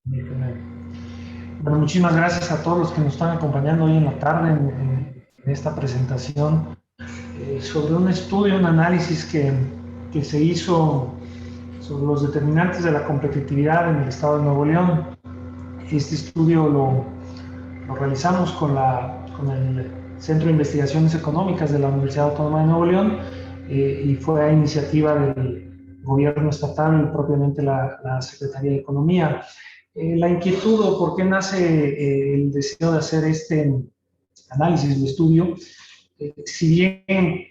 Bueno, muchísimas gracias a todos los que nos están acompañando hoy en la tarde en esta presentación sobre un estudio, un análisis que se hizo sobre los determinantes de la competitividad en el estado de Nuevo León. Este estudio lo realizamos con el Centro de Investigaciones Económicas de la Universidad Autónoma de Nuevo León y fue a iniciativa del gobierno estatal y propiamente la Secretaría de Economía. La inquietud o por qué nace el deseo de hacer este análisis o estudio, si bien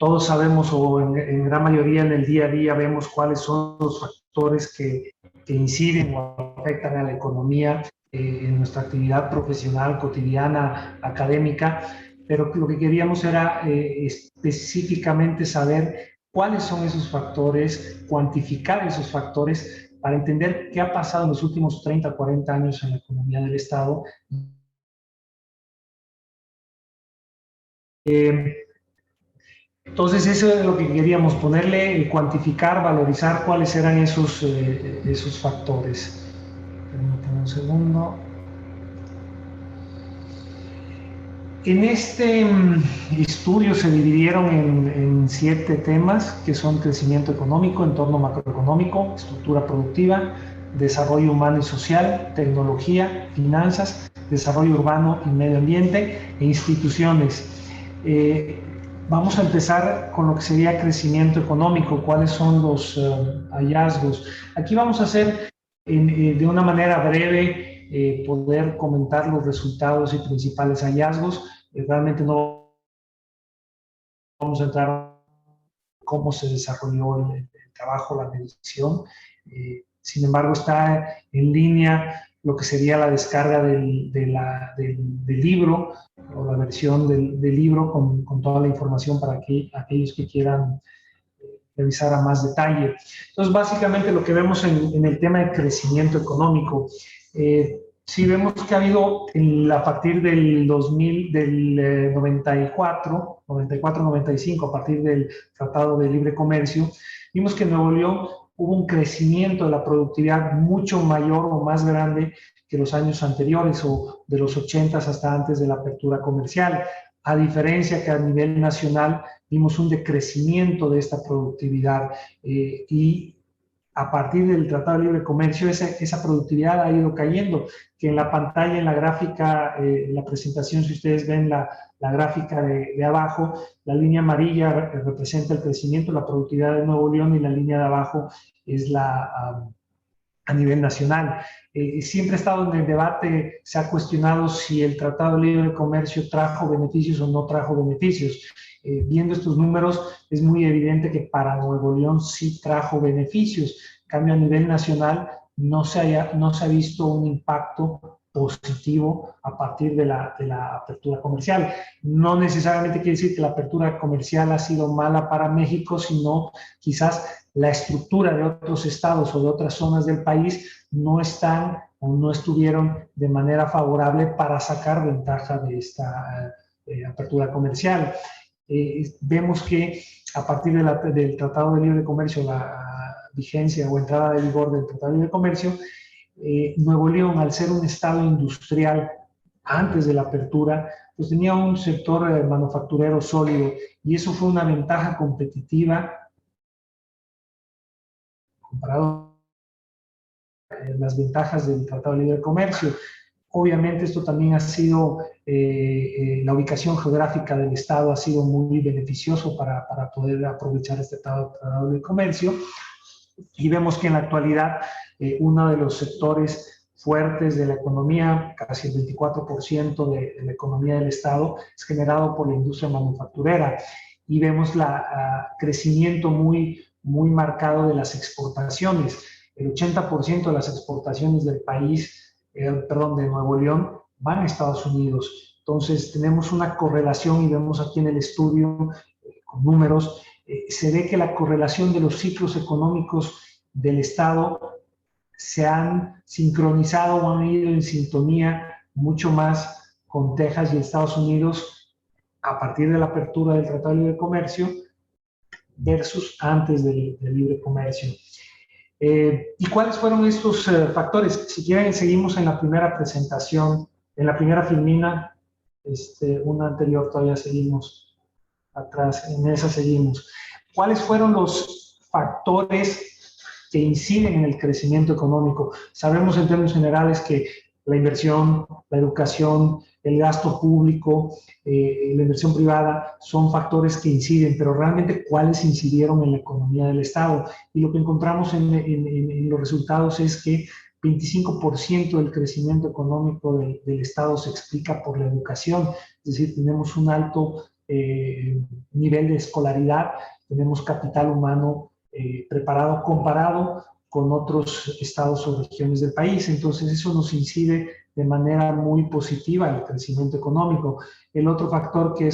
todos sabemos o en gran mayoría en el día a día vemos cuáles son los factores que inciden o afectan a la economía en nuestra actividad profesional, cotidiana, académica, pero lo que queríamos era específicamente saber cuáles son esos factores, cuantificar esos factores para entender qué ha pasado en los últimos 30, 40 años en la economía del Estado. Entonces, eso es lo que queríamos ponerle, cuantificar, valorizar cuáles eran esos factores. Permítanme un segundo. En este estudio se dividieron en 7 temas, que son crecimiento económico, entorno macroeconómico, estructura productiva, desarrollo humano y social, tecnología, finanzas, desarrollo urbano y medio ambiente e instituciones. Vamos a empezar con lo que sería crecimiento económico, cuáles son los hallazgos. Aquí vamos a hacer de una manera breve poder comentar los resultados y principales hallazgos. Realmente no vamos a entrar en cómo se desarrolló el trabajo, la medición. Sin embargo, está en línea lo que sería la descarga del libro o la versión del libro con toda la información para aquellos que quieran revisar a más detalle. Entonces, básicamente lo que vemos en el tema de crecimiento económico, sí vemos que ha habido a partir del 2000, del 94-95, a partir del Tratado de Libre Comercio, vimos que en Nuevo León hubo un crecimiento de la productividad mucho mayor o más grande que los años anteriores o de los 80 hasta antes de la apertura comercial, a diferencia que a nivel nacional vimos un decrecimiento de esta productividad y a partir del Tratado de Libre Comercio esa productividad ha ido cayendo, que en la pantalla, en la gráfica, en la presentación, si ustedes ven la gráfica de abajo, la línea amarilla representa el crecimiento, la productividad de Nuevo León y la línea de abajo es a nivel nacional. Siempre ha estado en el debate, se ha cuestionado si el Tratado de Libre Comercio trajo beneficios o no trajo beneficios. Viendo estos números, es muy evidente que para Nuevo León sí trajo beneficios. En cambio, a nivel nacional no se ha visto un impacto positivo a partir de la apertura comercial. No necesariamente quiere decir que la apertura comercial ha sido mala para México, sino quizás la estructura de otros estados o de otras zonas del país no están o no estuvieron de manera favorable para sacar ventaja de esta apertura comercial. Vemos que a partir del Tratado de Libre Comercio, la vigencia o entrada de vigor del Tratado de Libre Comercio, Nuevo León, al ser un estado industrial antes de la apertura, pues tenía un sector manufacturero sólido y eso fue una ventaja competitiva comparado a las ventajas del Tratado de Libre Comercio. Obviamente esto también ha sido, la ubicación geográfica del Estado ha sido muy beneficioso para poder aprovechar este Tratado de Comercio. Y vemos que en la actualidad uno de los sectores fuertes de la economía, casi el 24% de la economía del Estado, es generado por la industria manufacturera. Y vemos el crecimiento muy marcado de las exportaciones. El 80% de las exportaciones del país, perdón, de Nuevo León, van a Estados Unidos. Entonces, tenemos una correlación y vemos aquí en el estudio con números, se ve que la correlación de los ciclos económicos del Estado se han sincronizado o han ido en sintonía mucho más con Texas y Estados Unidos a partir de la apertura del Tratado de Libre Comercio versus antes del Libre Comercio. ¿Y cuáles fueron estos factores? Si quieren, seguimos en la primera presentación, en la primera filmina, una anterior todavía seguimos atrás, en esa seguimos. ¿Cuáles fueron los factores que inciden en el crecimiento económico? Sabemos en términos generales que la inversión, la educación, el gasto público, la inversión privada son factores que inciden, pero realmente cuáles incidieron en la economía del Estado. Y lo que encontramos en los resultados es que 25% del crecimiento económico del Estado se explica por la educación, es decir, tenemos un alto nivel de escolaridad, tenemos capital humano preparado comparado con otros estados o regiones del país. Entonces, eso nos incide de manera muy positiva en el crecimiento económico. El otro factor que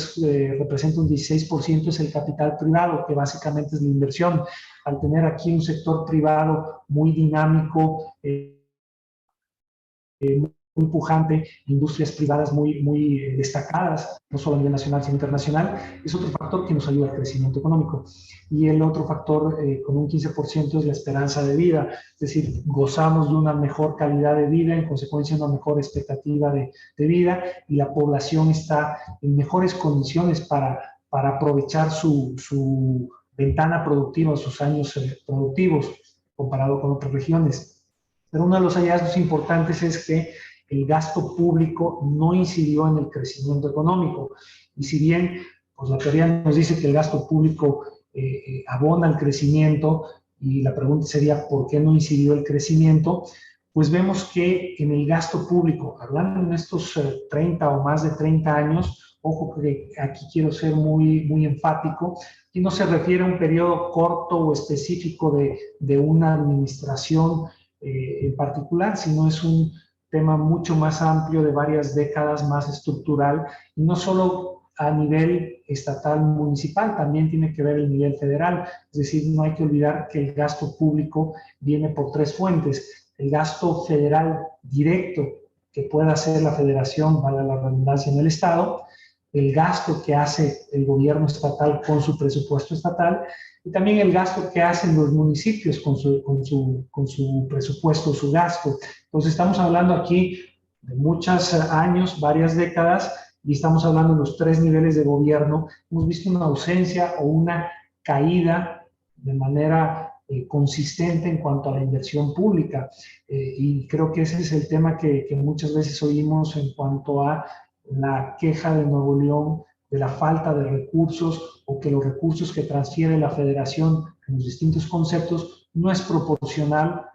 representa un 16% es el capital privado, que básicamente es la inversión. Al tener aquí un sector privado muy dinámico, muy pujante, industrias privadas muy destacadas, no solo a nivel nacional, sino internacional, es otro factor que nos ayuda al crecimiento económico. Y el otro factor, con un 15%, es la esperanza de vida, es decir, gozamos de una mejor calidad de vida, en consecuencia una mejor expectativa de vida, y la población está en mejores condiciones para aprovechar su ventana productiva, sus años productivos, comparado con otras regiones. Pero uno de los hallazgos importantes es que el gasto público no incidió en el crecimiento económico. Y si bien pues la teoría nos dice que el gasto público abona el crecimiento, y la pregunta sería ¿por qué no incidió el crecimiento? Pues vemos que en el gasto público, hablando en estos 30 o más de 30 años, ojo que aquí quiero ser muy enfático, y no se refiere a un periodo corto o específico de una administración en particular, sino es un tema mucho más amplio de varias décadas, más estructural, y no solo a nivel estatal, municipal, también tiene que ver el nivel federal. Es decir, no hay que olvidar que el gasto público viene por tres fuentes. El gasto federal directo que pueda hacer la federación, vale la redundancia, en el Estado, el gasto que hace el gobierno estatal con su presupuesto estatal, y también el gasto que hacen los municipios con su presupuesto, su gasto. Entonces estamos hablando aquí de muchos años, varias décadas, y estamos hablando de los tres niveles de gobierno. Hemos visto una ausencia o una caída de manera consistente en cuanto a la inversión pública. Y creo que ese es el tema que muchas veces oímos en cuanto a la queja de Nuevo León de la falta de recursos, o que los recursos que transfiere la federación en los distintos conceptos no es proporcional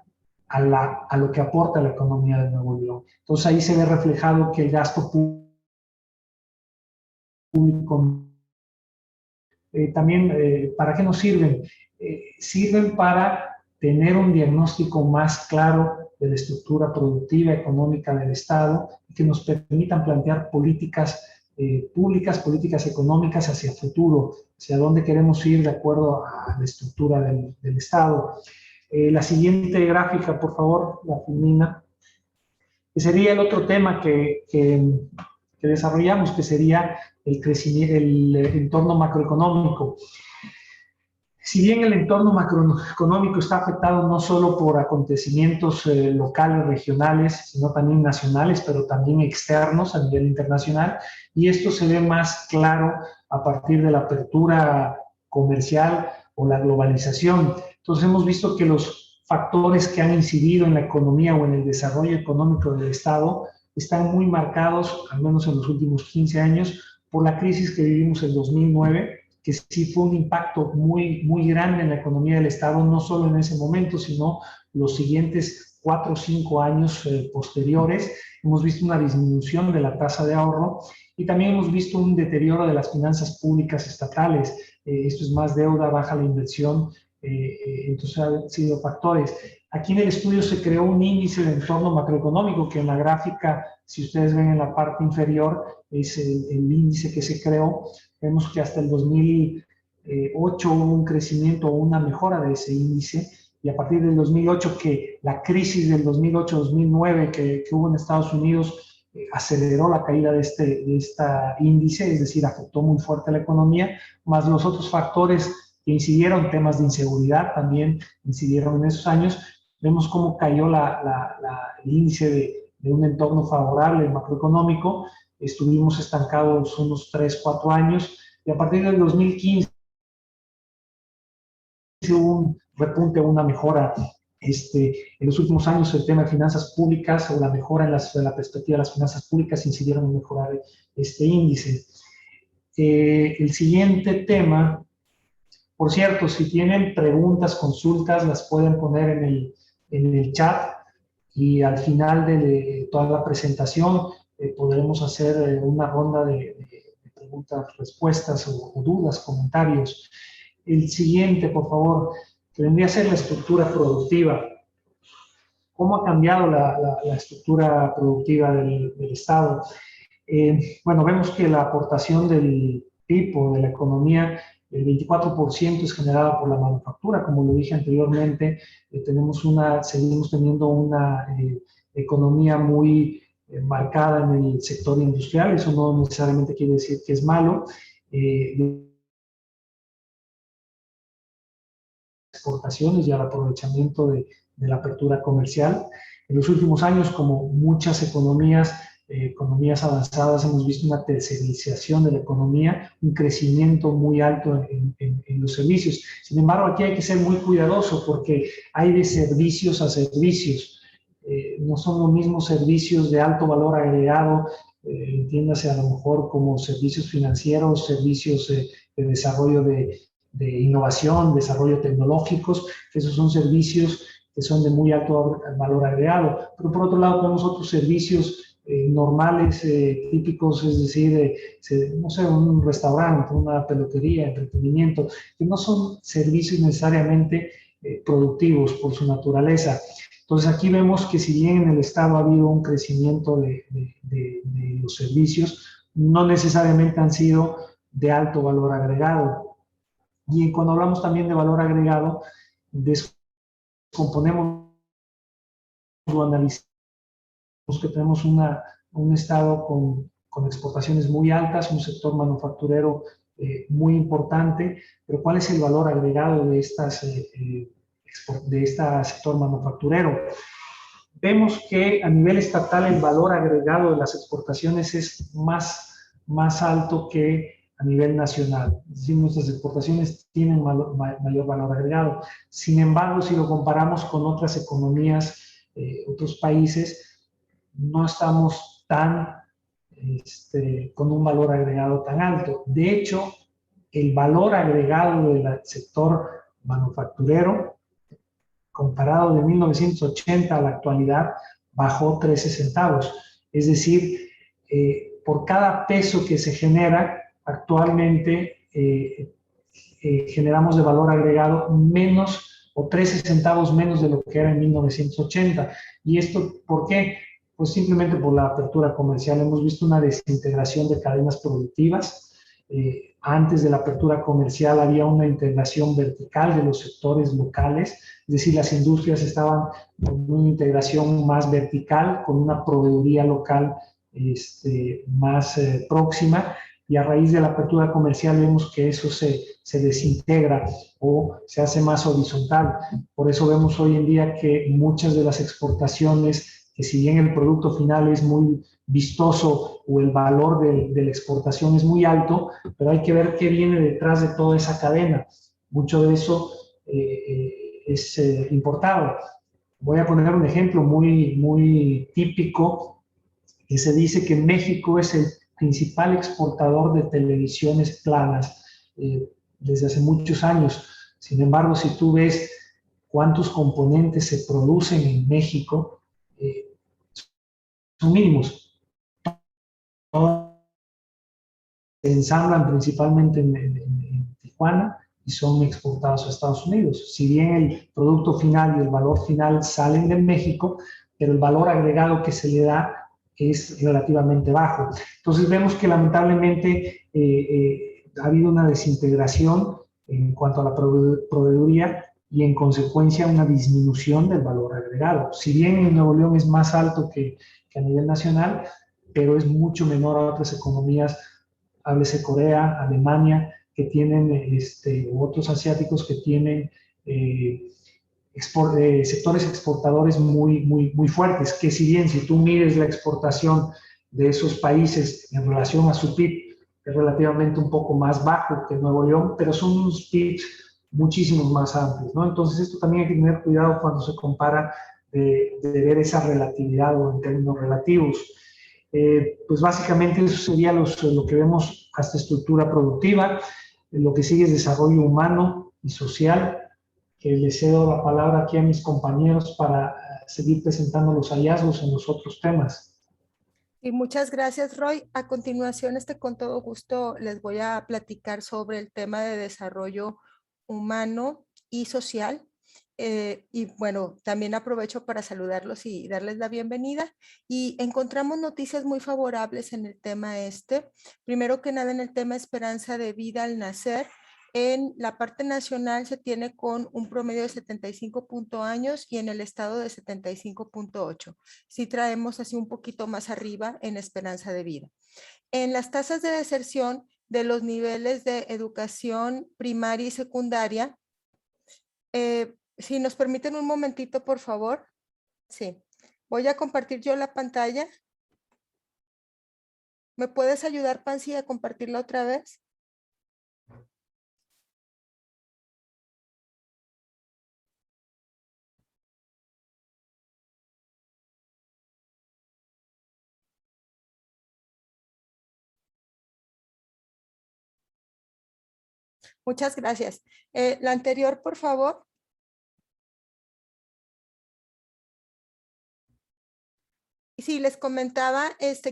a lo que aporta la economía de Nuevo León. Entonces ahí se ve reflejado que el gasto público también, ¿para qué nos sirven? Sirven para tener un diagnóstico más claro de la estructura productiva económica del Estado, y que nos permitan plantear políticas públicas, políticas económicas hacia el futuro, hacia dónde queremos ir de acuerdo a la estructura del Estado. La siguiente gráfica, por favor, la filmina, que sería el otro tema que desarrollamos, que sería el crecimiento, el entorno macroeconómico. Si bien el entorno macroeconómico está afectado no solo por acontecimientos locales, regionales, sino también nacionales, pero también externos a nivel internacional, y esto se ve más claro a partir de la apertura comercial o la globalización. Entonces hemos visto que los factores que han incidido en la economía o en el desarrollo económico del Estado están muy marcados, al menos en los últimos 15 años, por la crisis que vivimos en 2009, que sí fue un impacto muy grande en la economía del Estado, no solo en ese momento, sino los siguientes 4 o 5 años posteriores. Hemos visto una disminución de la tasa de ahorro, y también hemos visto un deterioro de las finanzas públicas estatales. Esto es más deuda, baja la inversión, entonces han sido factores. Aquí en el estudio se creó un índice de entorno macroeconómico, que en la gráfica, si ustedes ven en la parte inferior, es el índice que se creó. Vemos que hasta el 2008 hubo un crecimiento o una mejora de ese índice, y a partir del 2008, que la crisis del 2008-2009 que hubo en Estados Unidos aceleró la caída de este índice, es decir, afectó muy fuerte a la economía, más los otros factores que incidieron, temas de inseguridad también incidieron en esos años. Vemos cómo cayó el índice de un entorno favorable macroeconómico. Estuvimos estancados unos 3, 4 años y a partir del 2015 hubo un repunte, una mejora. En los últimos años el tema de finanzas públicas o la mejora en la perspectiva de las finanzas públicas incidieron en mejorar este índice. El siguiente tema, por cierto, si tienen preguntas, consultas, las pueden poner en el chat y al final de toda la presentación podremos hacer una ronda de preguntas, respuestas o dudas, comentarios. El siguiente, por favor, que vendría a ser la estructura productiva. ¿Cómo ha cambiado la estructura productiva del Estado? Bueno, vemos que la aportación del PIB o de la economía, el 24% es generada por la manufactura. Como lo dije anteriormente, seguimos teniendo una economía muy marcada en el sector industrial. Eso no necesariamente quiere decir que es malo. Exportaciones y al aprovechamiento de la apertura comercial. En los últimos años, como muchas economías avanzadas, hemos visto una tercerización de la economía, un crecimiento muy alto en los servicios. Sin embargo, aquí hay que ser muy cuidadoso porque hay de servicios a servicios. No son los mismos servicios de alto valor agregado, entiéndase a lo mejor como servicios financieros, servicios de desarrollo de innovación, desarrollo tecnológicos, que esos son servicios que son de muy alto valor agregado. Pero por otro lado tenemos otros servicios normales, típicos, es decir, no sé, un restaurante, una peluquería, entretenimiento, que no son servicios necesariamente productivos por su naturaleza. Entonces aquí vemos que si bien en el Estado ha habido un crecimiento de los servicios, no necesariamente han sido de alto valor agregado. Y cuando hablamos también de valor agregado, descomponemos o analizamos que tenemos un Estado con exportaciones muy altas, un sector manufacturero muy importante, pero ¿cuál es el valor agregado de este sector manufacturero? Vemos que a nivel estatal el valor agregado de las exportaciones es más alto que a nivel nacional. Es decir, nuestras exportaciones tienen mayor valor agregado. Sin embargo, si lo comparamos con otras economías, otros países, no estamos con un valor agregado tan alto. De hecho, el valor agregado del sector manufacturero, comparado de 1980 a la actualidad, bajó 13 centavos. Es decir, por cada peso que se genera, actualmente generamos de valor agregado menos o 13 centavos menos de lo que era en 1980. ¿Y esto por qué? Pues simplemente por la apertura comercial. Hemos visto una desintegración de cadenas productivas. Antes de la apertura comercial había una integración vertical de los sectores locales, es decir, las industrias estaban con una integración más vertical, con una proveeduría local más próxima, y a raíz de la apertura comercial vemos que eso se desintegra o se hace más horizontal. Por eso vemos hoy en día que muchas de las exportaciones, que si bien el producto final es muy vistoso o el valor de la exportación es muy alto, pero hay que ver qué viene detrás de toda esa cadena. Mucho de eso es importado. Voy a poner un ejemplo muy típico, que se dice que México es el principal exportador de televisiones planas desde hace muchos años. Sin embargo, si tú ves cuántos componentes se producen en México, son mínimos. Se ensamblan principalmente en Tijuana y son exportados a Estados Unidos. Si bien el producto final y el valor final salen de México, pero el valor agregado que se le da es relativamente bajo. Entonces vemos que lamentablemente ha habido una desintegración en cuanto a la proveeduría y en consecuencia una disminución del valor agregado. Si bien en Nuevo León es más alto que a nivel nacional, pero es mucho menor a otras economías, háblese Corea, Alemania, que tienen, u otros asiáticos que tienen sectores exportadores muy fuertes, que si bien si tú mides la exportación de esos países en relación a su PIB, es relativamente un poco más bajo que Nuevo León, pero son unos PIBs muchísimos más amplios, ¿no? Entonces esto también hay que tener cuidado cuando se compara de ver esa relatividad o en términos relativos. Pues básicamente eso sería lo que vemos hasta estructura productiva. Lo que sigue es desarrollo humano y social, que le cedo la palabra aquí a mis compañeros para seguir presentando los hallazgos en los otros temas. Y muchas gracias, Roy. A continuación, con todo gusto les voy a platicar sobre el tema de desarrollo humano y social. Y bueno, también aprovecho para saludarlos y darles la bienvenida. Y encontramos noticias muy favorables en el tema Primero que nada, en el tema esperanza de vida al nacer. En la parte nacional se tiene con un promedio de 75 años y en el estado de 75.8. Sí traemos así un poquito más arriba en esperanza de vida. En las tasas de deserción de los niveles de educación primaria y secundaria, si nos permiten un momentito, por favor. Sí. Voy a compartir yo la pantalla. ¿Me puedes ayudar, Pansy, a compartirla otra vez? Muchas gracias. La anterior, por favor. Sí, les comentaba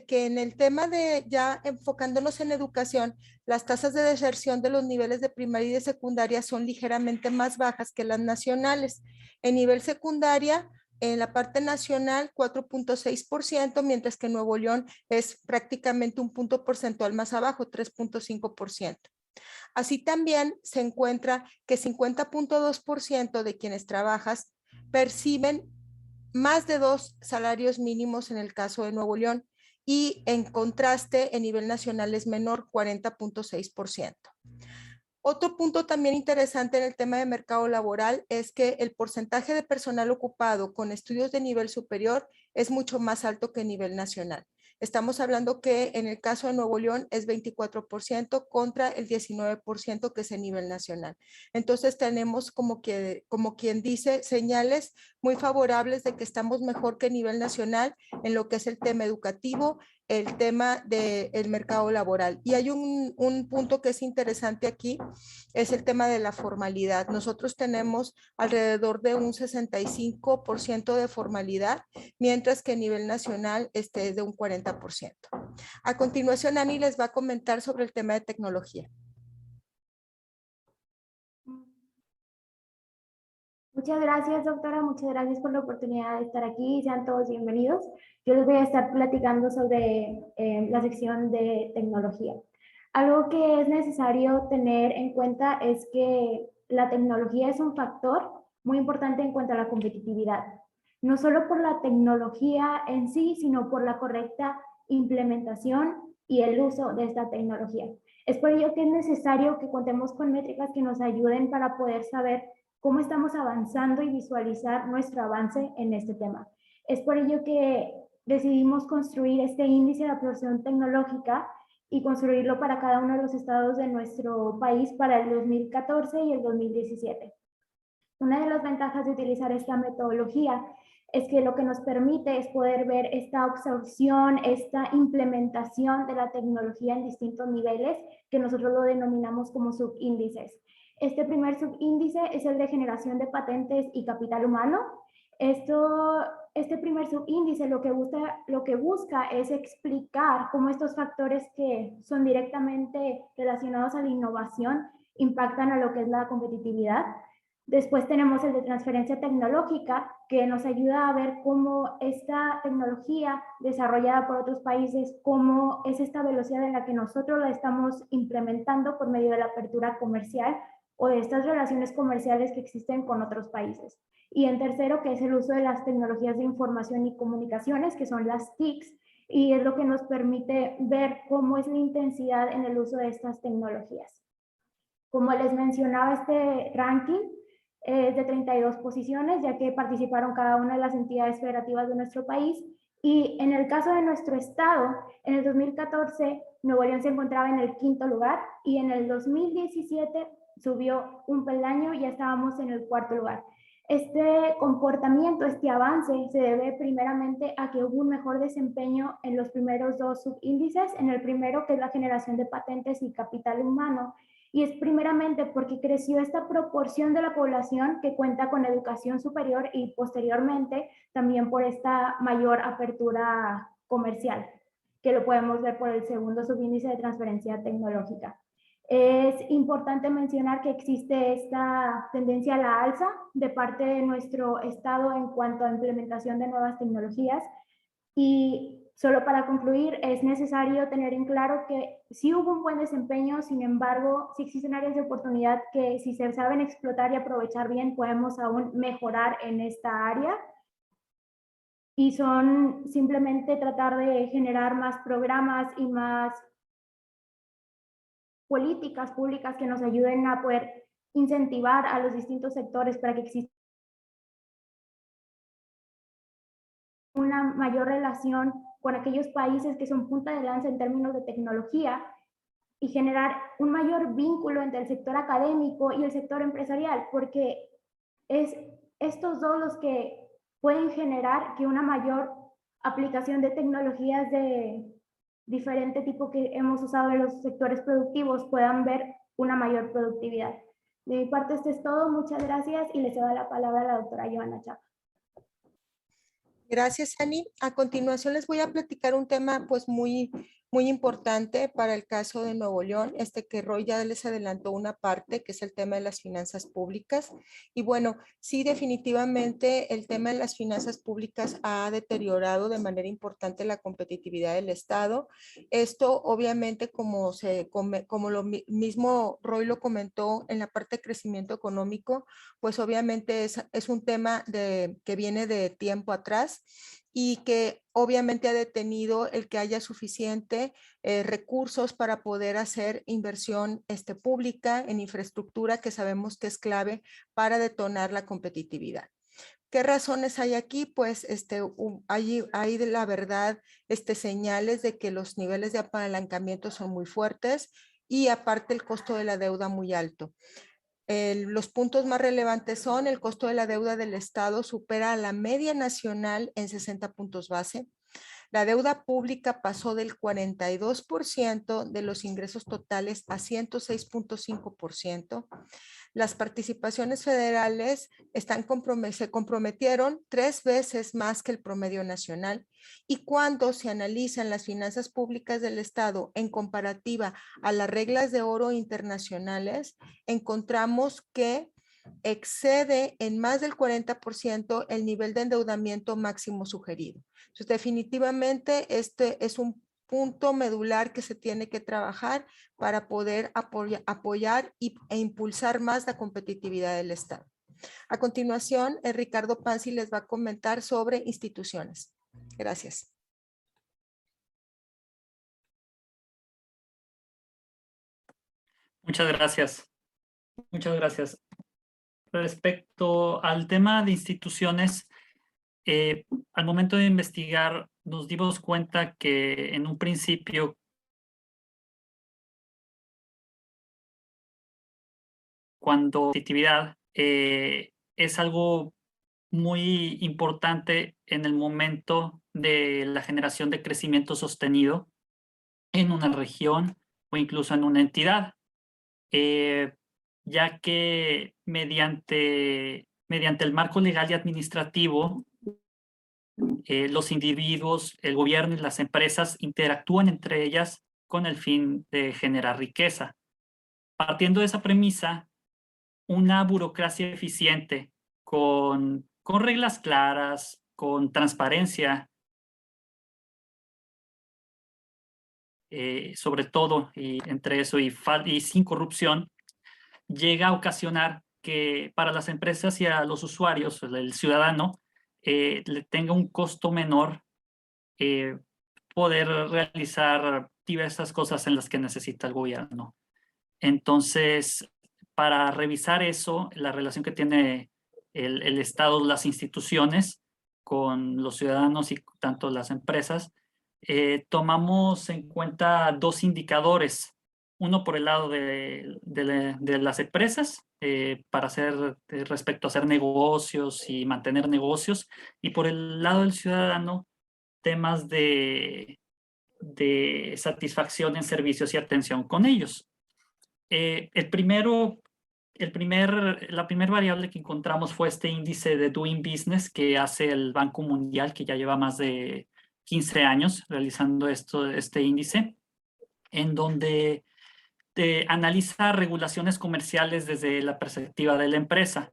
que en el tema de ya enfocándonos en educación, las tasas de deserción de los niveles de primaria y de secundaria son ligeramente más bajas que las nacionales. En nivel secundaria, en la parte nacional, 4.6%, mientras que en Nuevo León es prácticamente un punto porcentual más abajo, 3.5%. Así también se encuentra que 50.2% de quienes trabajan perciben más de 2 salarios mínimos en el caso de Nuevo León y en contraste en nivel nacional es menor, 40.6%. Otro punto también interesante en el tema de mercado laboral es que el porcentaje de personal ocupado con estudios de nivel superior es mucho más alto que a nivel nacional. Estamos hablando que en el caso de Nuevo León es 24% contra el 19% que es a nivel nacional. Entonces tenemos como quien dice señales muy favorables de que estamos mejor que a nivel nacional en lo que es el tema educativo, el tema del mercado laboral. Y hay un punto que es interesante aquí, es el tema de la formalidad. Nosotros tenemos alrededor de un 65% de formalidad, mientras que a nivel nacional es de un 40%. A continuación, Ani les va a comentar sobre el tema de tecnología. Muchas gracias, doctora. Muchas gracias por la oportunidad de estar aquí. Sean todos bienvenidos. Yo les voy a estar platicando sobre la sección de tecnología. Algo que es necesario tener en cuenta es que la tecnología es un factor muy importante en cuanto a la competitividad. No solo por la tecnología en sí, sino por la correcta implementación y el uso de esta tecnología. Es por ello que es necesario que contemos con métricas que nos ayuden para poder saber cómo estamos avanzando y visualizar nuestro avance en este tema. Es por ello que decidimos construir este índice de aprobación tecnológica y construirlo para cada uno de los estados de nuestro país para el 2014 y el 2017. Una de las ventajas de utilizar esta metodología es que lo que nos permite es poder ver esta absorción, esta implementación de la tecnología en distintos niveles, que nosotros lo denominamos como subíndices. Este primer subíndice es el de generación de patentes y capital humano. Este primer subíndice lo que busca es explicar cómo estos factores que son directamente relacionados a la innovación impactan a lo que es la competitividad. Después tenemos el de transferencia tecnológica, que nos ayuda a ver cómo esta tecnología desarrollada por otros países, cómo es esta velocidad en la que nosotros la estamos implementando por medio de la apertura comercial o de estas relaciones comerciales que existen con otros países. Y en tercero, que es el uso de las tecnologías de información y comunicaciones, que son las TICs, y es lo que nos permite ver cómo es la intensidad en el uso de estas tecnologías. Como les mencionaba, este ranking es de 32 posiciones, ya que participaron cada una de las entidades federativas de nuestro país. Y en el caso de nuestro estado, en el 2014, Nuevo León se encontraba en el 5º lugar y en el 2017 subió un peldaño y ya estábamos en el 4º lugar. Este comportamiento, este avance, se debe primeramente a que hubo un mejor desempeño en los primeros 2 subíndices. En el primero, que es la generación de patentes y capital humano, y es primeramente porque creció esta proporción de la población que cuenta con educación superior y posteriormente también por esta mayor apertura comercial, que lo podemos ver por el segundo subíndice de transferencia tecnológica. Es importante mencionar que existe esta tendencia a la alza de parte de nuestro estado en cuanto a implementación de nuevas tecnologías. Y solo para concluir, es necesario tener en claro que sí hubo un buen desempeño, sin embargo, sí existen áreas de oportunidad que, si se saben explotar y aprovechar bien, podemos aún mejorar en esta área. Y son simplemente tratar de generar más programas y más políticas públicas que nos ayuden a poder incentivar a los distintos sectores para que exista una mayor relación con aquellos países que son punta de lanza en términos de tecnología y generar un mayor vínculo entre el sector académico y el sector empresarial, porque es estos dos los que pueden generar que una mayor aplicación de tecnologías de diferente tipo que hemos usado en los sectores productivos puedan ver una mayor productividad. De mi parte, esto es todo. Muchas gracias y le cedo la palabra a la doctora Joana Chapa. Gracias, Ani. A continuación les voy a platicar un tema pues muy importante para el caso de Nuevo León, que Roy ya les adelantó una parte, que es el tema de las finanzas públicas. Y bueno, sí, definitivamente el tema de las finanzas públicas ha deteriorado de manera importante la competitividad del Estado. Esto obviamente como lo mismo Roy lo comentó en la parte de crecimiento económico, pues obviamente es un tema que viene de tiempo atrás y que obviamente ha detenido el que haya suficiente recursos para poder hacer inversión pública en infraestructura, que sabemos que es clave para detonar la competitividad. ¿Qué razones hay aquí? Pues hay de la verdad señales de que los niveles de apalancamiento son muy fuertes y aparte el costo de la deuda muy alto. Los puntos más relevantes son: el costo de la deuda del Estado supera a la media nacional en 60 puntos base. La deuda pública pasó del 42% de los ingresos totales a 106.5%. Las participaciones federales se comprometieron 3 veces más que el promedio nacional, y cuando se analizan las finanzas públicas del Estado en comparativa a las reglas de oro internacionales, encontramos que excede en más del 40% el nivel de endeudamiento máximo sugerido. Entonces, definitivamente este es un punto medular que se tiene que trabajar para poder apoyar e impulsar más la competitividad del Estado. A continuación, Ricardo Panzi les va a comentar sobre instituciones. Gracias. Muchas gracias. Muchas gracias. Respecto al tema de instituciones, al momento de investigar nos dimos cuenta que en un principio cuando competitividad es algo muy importante en el momento de la generación de crecimiento sostenido en una región o incluso en una entidad, ya que mediante el marco legal y administrativo, los individuos, el gobierno y las empresas interactúan entre ellas con el fin de generar riqueza. Partiendo de esa premisa, una burocracia eficiente con reglas claras, con transparencia, sobre todo, y entre eso y sin corrupción, llega a ocasionar que para las empresas y a los usuarios, el ciudadano, le tenga un costo menor poder realizar diversas cosas en las que necesita el gobierno. Entonces, para revisar eso, la relación que tiene el Estado, las instituciones con los ciudadanos y tanto las empresas, tomamos en cuenta 2 indicadores. Uno por el lado de las empresas, para hacer, respecto a hacer negocios y mantener negocios, y por el lado del ciudadano, temas de satisfacción en servicios y atención con ellos. La primera variable que encontramos fue este índice de Doing Business que hace el Banco Mundial, que ya lleva más de 15 años realizando este índice, en donde analiza regulaciones comerciales desde la perspectiva de la empresa,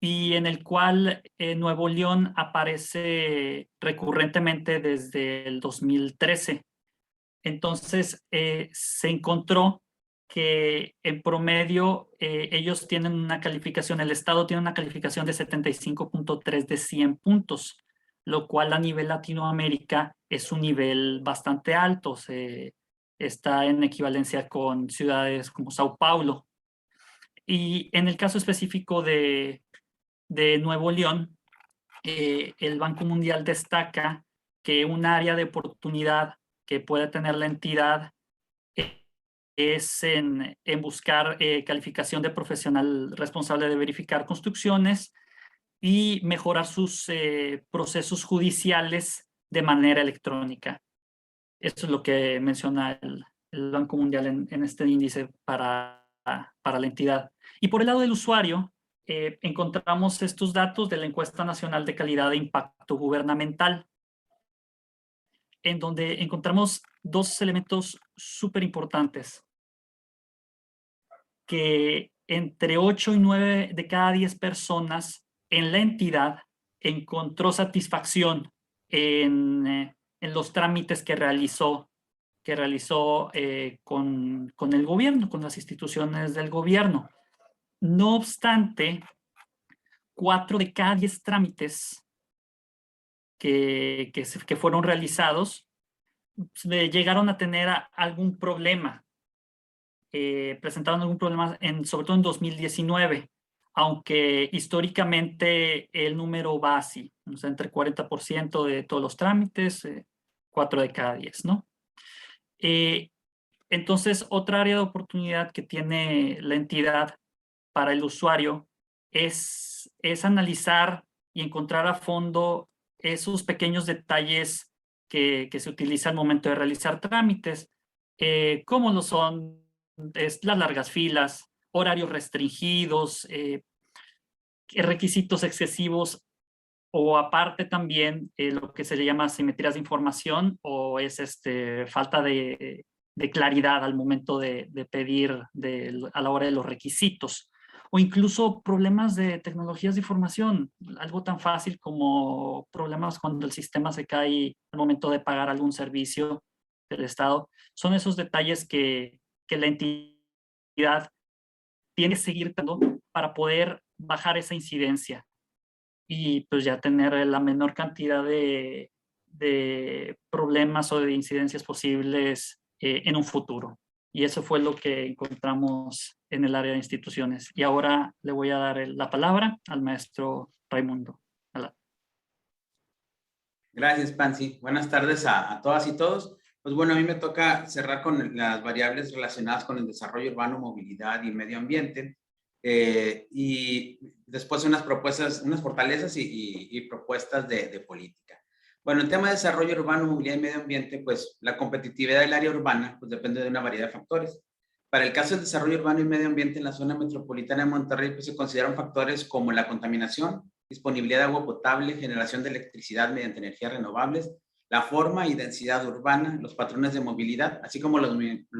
y en el cual Nuevo León aparece recurrentemente desde el 2013. Entonces, se encontró que en promedio ellos tienen una calificación, el Estado tiene una calificación de 75.3 de 100 puntos, lo cual a nivel Latinoamérica es un nivel bastante alto. Está en equivalencia con ciudades como Sao Paulo. Y en el caso específico de Nuevo León, el Banco Mundial destaca que un área de oportunidad que puede tener la entidad es en buscar calificación de profesional responsable de verificar construcciones y mejorar sus procesos judiciales de manera electrónica. Eso es lo que menciona el Banco Mundial en este índice para la entidad. Y por el lado del usuario, encontramos estos datos de la Encuesta Nacional de Calidad de Impacto Gubernamental, en donde encontramos 2 elementos súper importantes, que entre 8 y 9 de cada 10 personas en la entidad encontró satisfacción en los trámites que realizó con el gobierno, con las instituciones del gobierno. No obstante, 4 de cada 10 trámites que fueron realizados llegaron a tener algún problema, presentaron algún problema, sobre todo en 2019, aunque históricamente el número va así, o sea, entre 40% de todos los trámites, 4 de cada 10, ¿no? Entonces, otra área de oportunidad que tiene la entidad para el usuario es analizar y encontrar a fondo esos pequeños detalles que se utilizan al momento de realizar trámites, como lo son las largas filas, horarios restringidos, requisitos excesivos, o aparte también lo que se le llama asimetrías de información, o es falta de claridad al momento de pedir a la hora de los requisitos, o incluso problemas de tecnologías de información, algo tan fácil como problemas cuando el sistema se cae al momento de pagar algún servicio del Estado. Son esos detalles que la entidad tiene que seguir dando para poder bajar esa incidencia y pues ya tener la menor cantidad de problemas o de incidencias posibles en un futuro. Y eso fue lo que encontramos en el área de instituciones. Y ahora le voy a dar la palabra al maestro Raimundo. Gracias, Pansy. Buenas tardes a todas y todos. Pues bueno, a mí me toca cerrar con las variables relacionadas con el desarrollo urbano, movilidad y medio ambiente. Y después unas propuestas, unas fortalezas y propuestas de política. Bueno, el tema de desarrollo urbano, movilidad y medio ambiente, pues la competitividad del área urbana pues depende de una variedad de factores. Para el caso del desarrollo urbano y medio ambiente en la zona metropolitana de Monterrey, pues se consideran factores como la contaminación, disponibilidad de agua potable, generación de electricidad mediante energías renovables, la forma y densidad urbana, los patrones de movilidad, así como los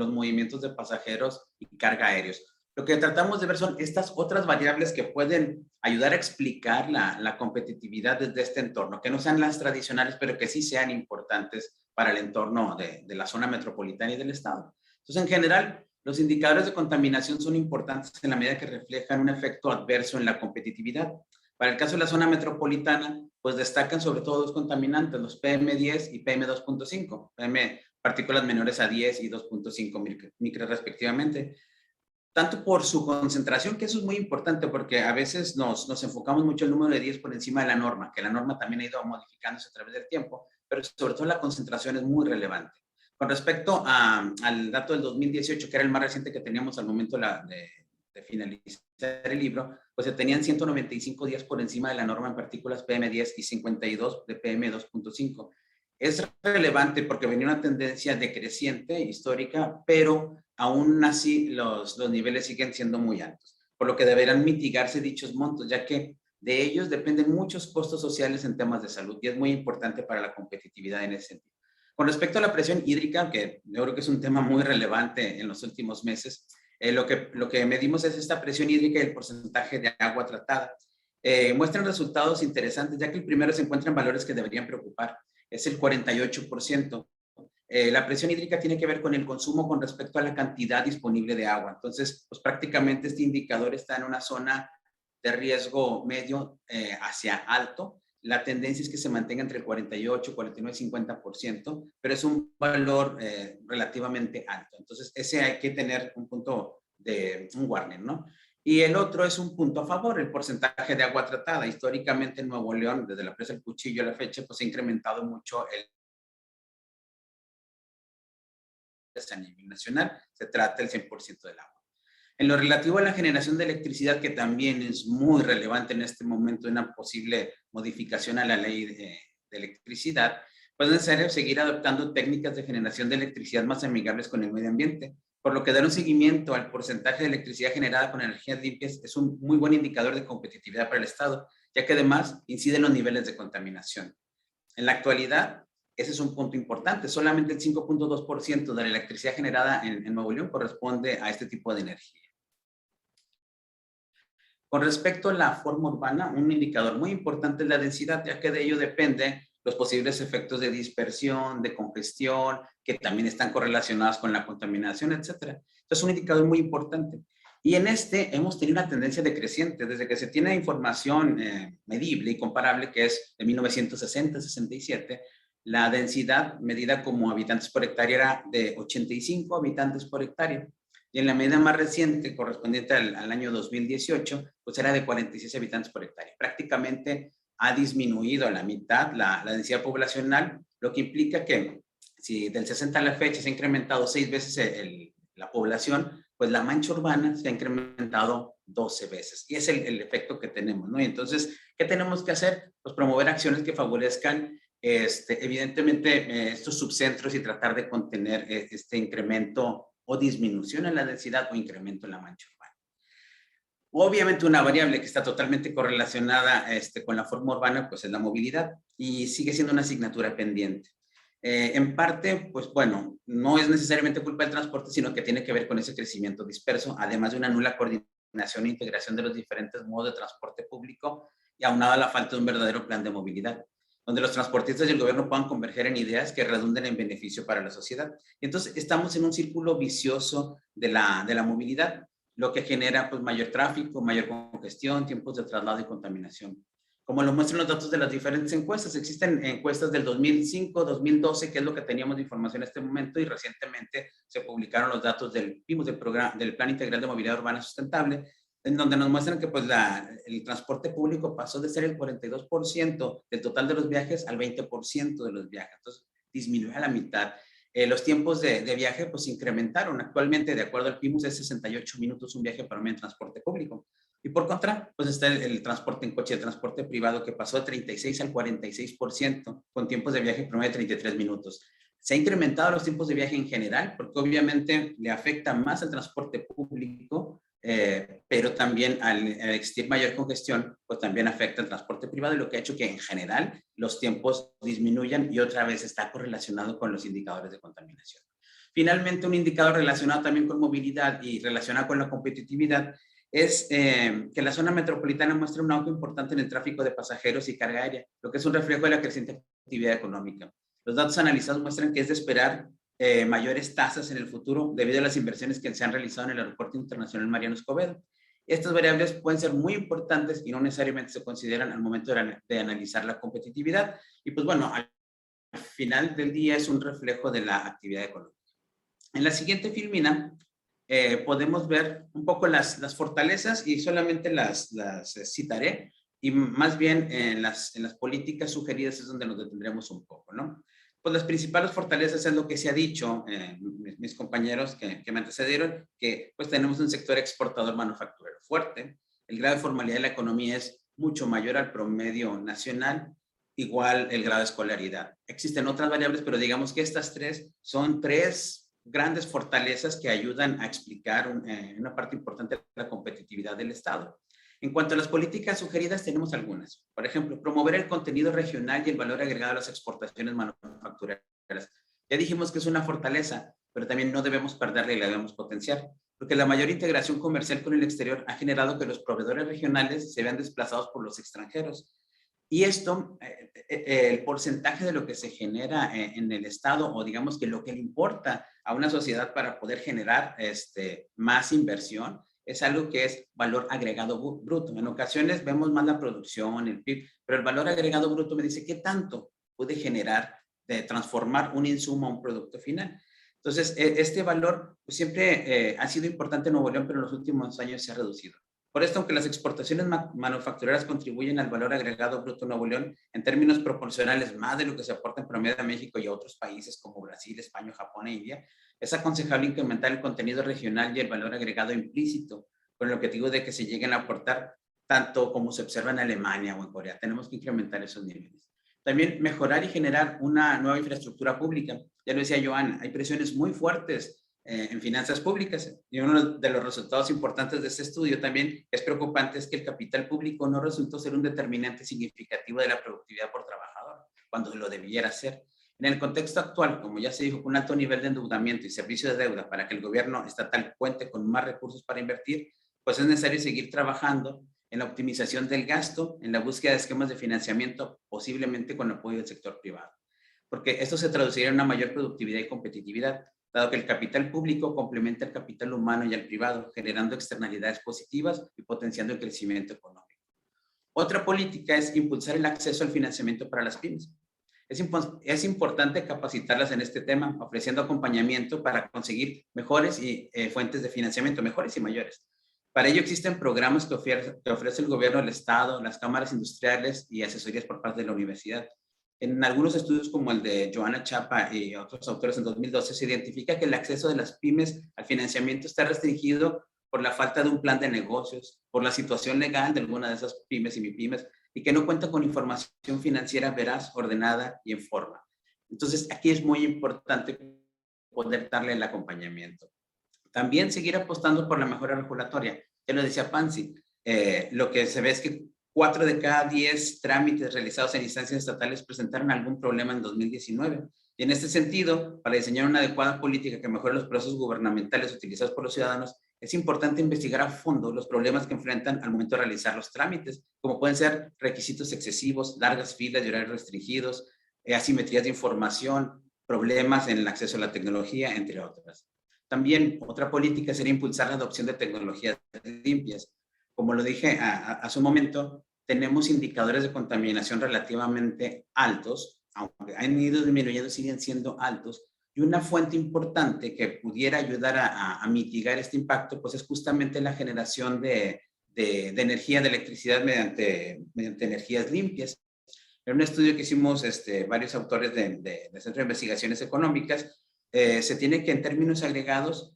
movimientos de pasajeros y carga aéreos. Lo que tratamos de ver son estas otras variables que pueden ayudar a explicar la competitividad desde este entorno, que no sean las tradicionales, pero que sí sean importantes para el entorno de la zona metropolitana y del estado. Entonces, en general, los indicadores de contaminación son importantes en la medida que reflejan un efecto adverso en la competitividad. Para el caso de la zona metropolitana, pues destacan sobre todo 2 contaminantes, los PM10 y PM2.5, PM partículas menores a 10 y 2.5 micras respectivamente. tanto por su concentración, que eso es muy importante porque a veces nos enfocamos mucho en el número de días por encima de la norma, que la norma también ha ido modificándose a través del tiempo, pero sobre todo la concentración es muy relevante. Con respecto al dato del 2018, que era el más reciente que teníamos al momento de finalizar el libro, pues se tenían 195 días por encima de la norma en partículas PM10 y 52 de PM2.5. Es relevante porque venía una tendencia decreciente histórica, pero aún así los niveles siguen siendo muy altos, por lo que deberán mitigarse dichos montos, ya que de ellos dependen muchos costos sociales en temas de salud y es muy importante para la competitividad en ese sentido. Con respecto a la presión hídrica, que yo creo que es un tema muy relevante en los últimos meses, lo que medimos es esta presión hídrica y el porcentaje de agua tratada. Muestran resultados interesantes, ya que el primero se encuentra en valores que deberían preocupar. Es el 48%. La presión hídrica tiene que ver con el consumo con respecto a la cantidad disponible de agua. Entonces, pues prácticamente este indicador está en una zona de riesgo medio hacia alto. La tendencia es que se mantenga entre el 48, 49 y 50%, pero es un valor relativamente alto. Entonces, ese hay que tener un punto de un warning, ¿no? Y el otro es un punto a favor, el porcentaje de agua tratada. Históricamente en Nuevo León, desde la presa del Cuchillo a la fecha, pues ha incrementado mucho a nivel nacional. Se trata del 100% del agua. En lo relativo a la generación de electricidad, que también es muy relevante en este momento, una posible modificación a la ley de electricidad, pues es necesario seguir adoptando técnicas de generación de electricidad más amigables con el medio ambiente, por lo que dar un seguimiento al porcentaje de electricidad generada con energías limpias es un muy buen indicador de competitividad para el Estado, ya que además incide en los niveles de contaminación. En la actualidad, ese es un punto importante, solamente el 5.2% de la electricidad generada en Nuevo León corresponde a este tipo de energía. Con respecto a la forma urbana, un indicador muy importante es la densidad, ya que de ello depende los posibles efectos de dispersión, de congestión, que también están correlacionados con la contaminación, etcétera. Entonces, es un indicador muy importante. Y en este hemos tenido una tendencia decreciente desde que se tiene información medible y comparable, que es de 1960-67, la densidad medida como habitantes por hectárea era de 85 habitantes por hectárea. Y en la medida más reciente, correspondiente al año 2018, pues era de 46 habitantes por hectárea. Prácticamente ha disminuido a la mitad la densidad poblacional, lo que implica que si del 60 a la fecha se ha incrementado 6 veces la población, pues la mancha urbana se ha incrementado 12 veces. Y es el efecto que tenemos, ¿no? Y entonces, ¿qué tenemos que hacer? Pues promover acciones que favorezcan evidentemente estos subcentros y tratar de contener este incremento o disminución en la densidad o incremento en la mancha urbana. Obviamente una variable que está totalmente correlacionada con la forma urbana pues es la movilidad y sigue siendo una asignatura pendiente. En parte, pues bueno, no es necesariamente culpa del transporte, sino que tiene que ver con ese crecimiento disperso, además de una nula coordinación e integración de los diferentes modos de transporte público y aunado a la falta de un verdadero plan de movilidad, donde los transportistas y el gobierno puedan converger en ideas que redunden en beneficio para la sociedad. Entonces, estamos en un círculo vicioso de la movilidad, lo que genera pues, mayor tráfico, mayor congestión, tiempos de traslado y contaminación. Como lo muestran los datos de las diferentes encuestas, existen encuestas del 2005, 2012, que es lo que teníamos de información en este momento, y recientemente se publicaron los datos del Plan Integral de Movilidad Urbana Sustentable, en donde nos muestran que pues, el transporte público pasó de ser el 42% del total de los viajes al 20% de los viajes. Entonces, disminuyó a la mitad. Los tiempos de viaje pues incrementaron. Actualmente, de acuerdo al PIMUS, es 68 minutos un viaje para mí en transporte público. Y por contra, pues está el transporte en coche, el transporte privado, que pasó de 36 al 46%, con tiempos de viaje promedio de 33 minutos. Se han incrementado los tiempos de viaje en general, porque obviamente le afecta más al transporte público, pero también al existir mayor congestión, pues también afecta al transporte privado, y lo que ha hecho que en general los tiempos disminuyan y otra vez está correlacionado con los indicadores de contaminación. Finalmente, un indicador relacionado también con movilidad y relacionado con la competitividad es que la zona metropolitana muestra un aumento importante en el tráfico de pasajeros y carga aérea, lo que es un reflejo de la creciente actividad económica. Los datos analizados muestran que es de esperar mayores tasas en el futuro debido a las inversiones que se han realizado en el Aeropuerto Internacional Mariano Escobedo. Estas variables pueden ser muy importantes y no necesariamente se consideran al momento de analizar la competitividad. Y pues bueno, al final del día es un reflejo de la actividad económica. En la siguiente filmina podemos ver un poco las fortalezas y solamente las citaré, y más bien en las políticas sugeridas es donde nos detendremos un poco, ¿no? Pues las principales fortalezas es lo que se ha dicho, mis compañeros que me antecedieron, que pues tenemos un sector exportador manufacturero fuerte, el grado de formalidad de la economía es mucho mayor al promedio nacional, igual el grado de escolaridad. Existen otras variables, pero digamos que estas tres son tres grandes fortalezas que ayudan a explicar una parte importante de la competitividad del Estado. En cuanto a las políticas sugeridas, tenemos algunas. Por ejemplo, promover el contenido regional y el valor agregado a las exportaciones manufactureras. Ya dijimos que es una fortaleza, pero también no debemos perderla y la debemos potenciar, porque la mayor integración comercial con el exterior ha generado que los proveedores regionales se vean desplazados por los extranjeros. Y esto, el porcentaje de lo que se genera en el Estado, o digamos que lo que le importa a una sociedad para poder generar más inversión, es algo que es valor agregado bruto. En ocasiones vemos más la producción, el PIB, pero el valor agregado bruto me dice qué tanto puede generar de transformar un insumo a un producto final. Entonces, este valor pues, siempre ha sido importante en Nuevo León, pero en los últimos años se ha reducido. Por esto, aunque las exportaciones manufactureras contribuyen al valor agregado bruto Nuevo León en términos proporcionales más de lo que se aporta en promedio a México y a otros países como Brasil, España, Japón e India, es aconsejable incrementar el contenido regional y el valor agregado implícito, con el objetivo de que se lleguen a aportar tanto como se observa en Alemania o en Corea. Tenemos que incrementar esos niveles. También mejorar y generar una nueva infraestructura pública. Ya lo decía Joana, hay presiones muy fuertes en finanzas públicas. Y uno de los resultados importantes de este estudio también es preocupante, es que el capital público no resultó ser un determinante significativo de la productividad por trabajador, cuando lo debiera ser. En el contexto actual, como ya se dijo, con un alto nivel de endeudamiento y servicio de deuda para que el gobierno estatal cuente con más recursos para invertir, pues es necesario seguir trabajando en la optimización del gasto, en la búsqueda de esquemas de financiamiento, posiblemente con apoyo del sector privado. Porque esto se traduciría en una mayor productividad y competitividad, dado que el capital público complementa el capital humano y el privado, generando externalidades positivas y potenciando el crecimiento económico. Otra política es impulsar el acceso al financiamiento para las pymes. Es importante capacitarlas en este tema, ofreciendo acompañamiento para conseguir mejores fuentes de financiamiento, mejores y mayores. Para ello existen programas que ofrece el gobierno del Estado, las cámaras industriales y asesorías por parte de la universidad. En algunos estudios como el de Joana Chapa y otros autores en 2012 se identifica que el acceso de las pymes al financiamiento está restringido por la falta de un plan de negocios, por la situación legal de alguna de esas pymes y MIPYMES, y que no cuenta con información financiera veraz, ordenada y en forma. Entonces, aquí es muy importante poder darle el acompañamiento. También seguir apostando por la mejora regulatoria. Ya lo decía Pansy, lo que se ve es que 4 de cada 10 trámites realizados en instancias estatales presentaron algún problema en 2019. Y en este sentido, para diseñar una adecuada política que mejore los procesos gubernamentales utilizados por los ciudadanos, es importante investigar a fondo los problemas que enfrentan al momento de realizar los trámites, como pueden ser requisitos excesivos, largas filas y horarios restringidos, asimetrías de información, problemas en el acceso a la tecnología, entre otras. También otra política sería impulsar la adopción de tecnologías limpias. Como lo dije hace un momento, tenemos indicadores de contaminación relativamente altos, aunque han ido disminuyendo, siguen siendo altos, y una fuente importante que pudiera ayudar a mitigar este impacto, pues es justamente la generación de energía, de electricidad mediante energías limpias. En un estudio que hicimos varios autores del Centro de Investigaciones Económicas, se tiene que en términos agregados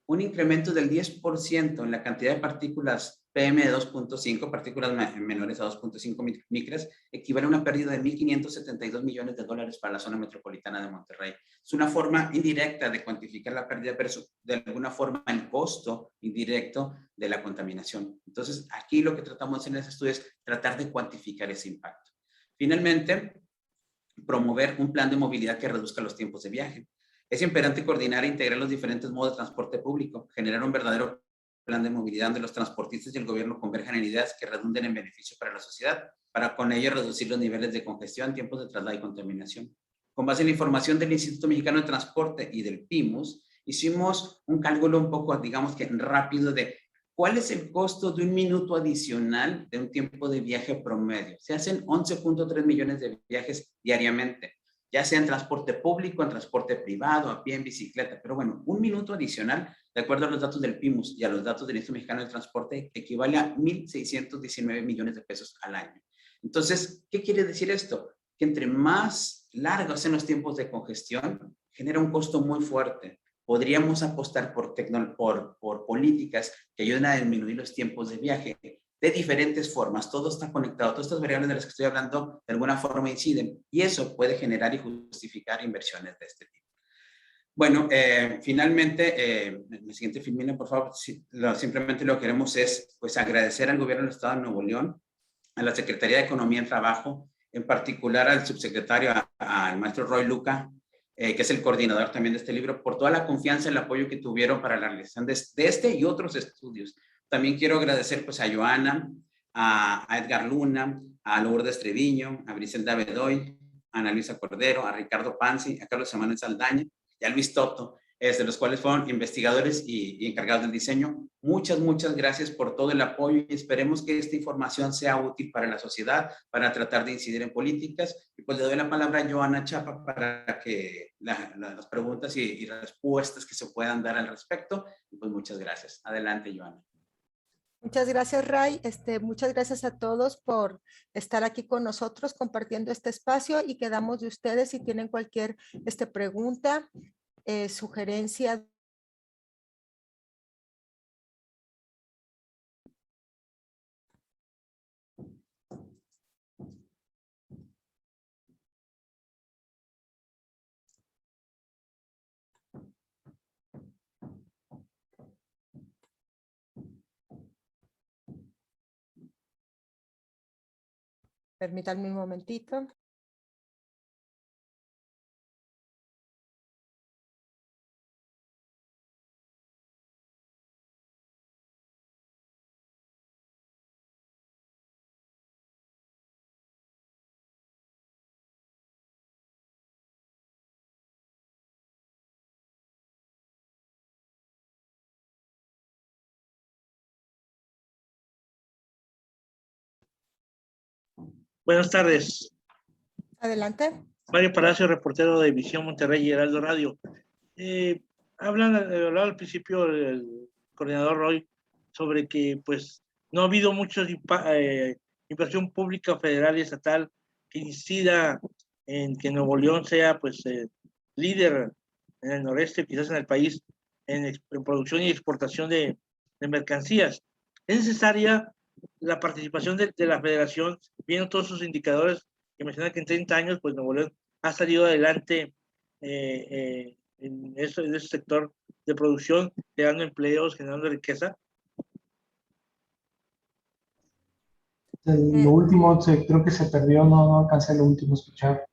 un incremento del 10% en la cantidad de partículas PM2.5, partículas menores a 2.5 micras, equivale a una pérdida de $1.572 millones para la zona metropolitana de Monterrey. Es una forma indirecta de cuantificar la pérdida, pero de alguna forma el costo indirecto de la contaminación. Entonces, aquí lo que tratamos en ese estudio es tratar de cuantificar ese impacto. Finalmente, promover un plan de movilidad que reduzca los tiempos de viaje. Es imperante coordinar e integrar los diferentes modos de transporte público, generar un verdadero plan de movilidad donde los transportistas y el gobierno converjan en ideas que redunden en beneficio para la sociedad, para con ello reducir los niveles de congestión, tiempos de traslado y contaminación. Con base en la información del Instituto Mexicano de Transporte y del PIMUS, hicimos un cálculo un poco, digamos que rápido, de cuál es el costo de un minuto adicional de un tiempo de viaje promedio. Se hacen 11.3 millones de viajes diariamente, ya sea en transporte público, en transporte privado, a pie, en bicicleta, pero bueno, un minuto adicional De acuerdo a los datos del PIMUS y a los datos del Instituto Mexicano del Transporte, equivale a 1.619 millones de pesos al año. Entonces, ¿qué quiere decir esto? Que entre más largos sean los tiempos de congestión, genera un costo muy fuerte. Podríamos apostar por políticas que ayuden a disminuir los tiempos de viaje de diferentes formas. Todo está conectado. Todas estas variables de las que estoy hablando de alguna forma inciden y eso puede generar y justificar inversiones de este tipo. Bueno, finalmente, en la siguiente filmina, por favor, simplemente lo que queremos es pues, agradecer al gobierno del Estado de Nuevo León, a la Secretaría de Economía y Trabajo, en particular al subsecretario, al maestro Roy Luca, que es el coordinador también de este libro, por toda la confianza y el apoyo que tuvieron para la realización de este y otros estudios. También quiero agradecer pues, a Joana, a Edgar Luna, a Lourdes Treviño, a Briselda Bedoy, a Ana Luisa Cordero, a Ricardo Panzi, a Carlos Emanuel Saldaña y a Luis Toto, de los cuales fueron investigadores y encargados del diseño. Muchas gracias por todo el apoyo y esperemos que esta información sea útil para la sociedad, para tratar de incidir en políticas. Y pues le doy la palabra a Joana Chapa para que las preguntas y respuestas que se puedan dar al respecto. Y pues muchas gracias. Adelante, Joana. Muchas gracias, Ray. Muchas gracias a todos por estar aquí con nosotros compartiendo este espacio y quedamos de ustedes si tienen cualquier pregunta, sugerencia. Permítanme un momentito. Buenas tardes. Adelante. Mario Palacio, reportero de Visión Monterrey y Heraldo Radio. Hablaba al principio el coordinador Roy sobre que pues no ha habido mucha inversión pública federal y estatal que incida en que Nuevo León sea pues líder en el noreste, quizás en el país, en producción y exportación de mercancías. Es necesaria la participación de la federación, viendo todos sus indicadores que mencionan que en 30 años pues Nuevo León ha salido adelante en ese sector de producción, generando empleos, generando riqueza. Lo último creo que se perdió, no alcancé lo último a escuchar.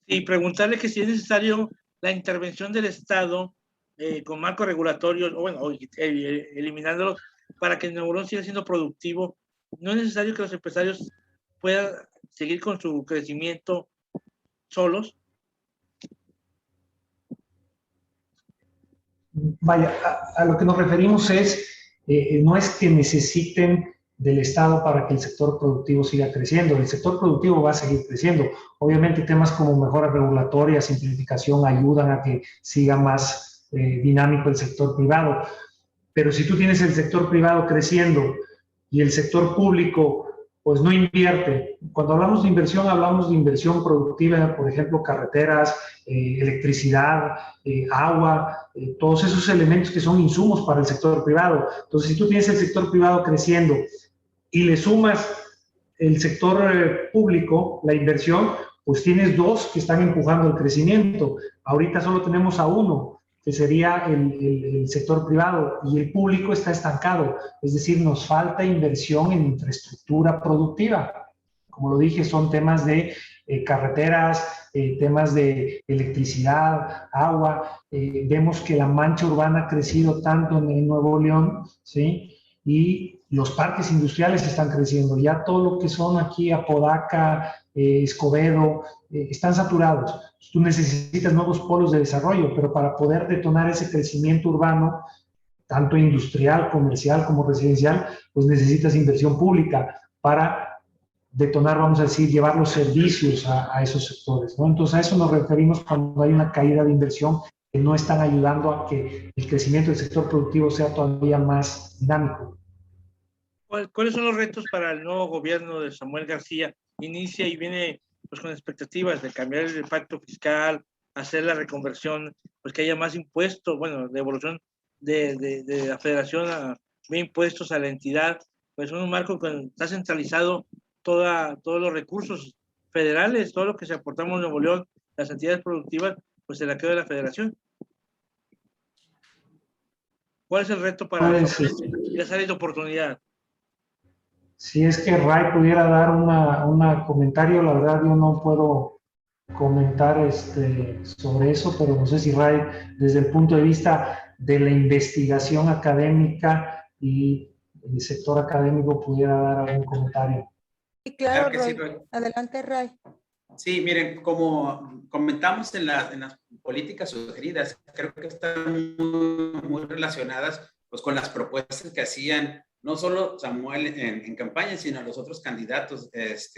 Y preguntarle que si es necesario la intervención del Estado con marcos regulatorios, o bueno, eliminándolos para que Nuevo León siga siendo productivo. No es necesario que los empresarios puedan seguir con su crecimiento solos. Vaya, a lo que nos referimos no es que necesiten del Estado para que el sector productivo siga creciendo. El sector productivo va a seguir creciendo. Obviamente temas como mejoras regulatorias, simplificación ayudan a que siga más dinámico el sector privado. Pero si tú tienes el sector privado creciendo y el sector público pues no invierte. Cuando hablamos de inversión productiva, por ejemplo, carreteras, electricidad, agua, todos esos elementos que son insumos para el sector privado. Entonces, si tú tienes el sector privado creciendo y le sumas el sector público, la inversión, pues tienes dos que están empujando el crecimiento. Ahorita solo tenemos a uno, que sería el sector privado, y el público está estancado. Es decir, nos falta inversión en infraestructura productiva. Como lo dije, son temas de carreteras, temas de electricidad, agua. Vemos que la mancha urbana ha crecido tanto en Nuevo León, ¿sí? Y los parques industriales están creciendo. Ya todo lo que son aquí Apodaca, Escobedo, están saturados. Tú necesitas nuevos polos de desarrollo, pero para poder detonar ese crecimiento urbano, tanto industrial, comercial como residencial, pues necesitas inversión pública para detonar, vamos a decir, llevar los servicios a esos sectores, ¿no? Entonces a eso nos referimos cuando hay una caída de inversión no están ayudando a que el crecimiento del sector productivo sea todavía más dinámico. ¿Cuáles son los retos para el nuevo gobierno de Samuel García? Inicia y viene pues con expectativas de cambiar el pacto fiscal, hacer la reconversión, pues que haya más impuestos, bueno, devolución de la federación de impuestos a la entidad, pues un marco que está centralizado todos los recursos federales, todo lo que se aportamos en Nuevo León, las entidades productivas, pues se la queda de la federación. ¿Cuál es el reto para las áreas de oportunidad? Si es que Ray pudiera dar un comentario, la verdad yo no puedo comentar sobre eso, pero no sé si Ray, desde el punto de vista de la investigación académica y el sector académico, pudiera dar algún comentario. Sí, claro, que Roy. sí, Roy. Adelante, Ray. Sí, miren, como comentamos en las políticas sugeridas, creo que están muy relacionadas pues, con las propuestas que hacían no solo Samuel en campaña, sino los otros candidatos.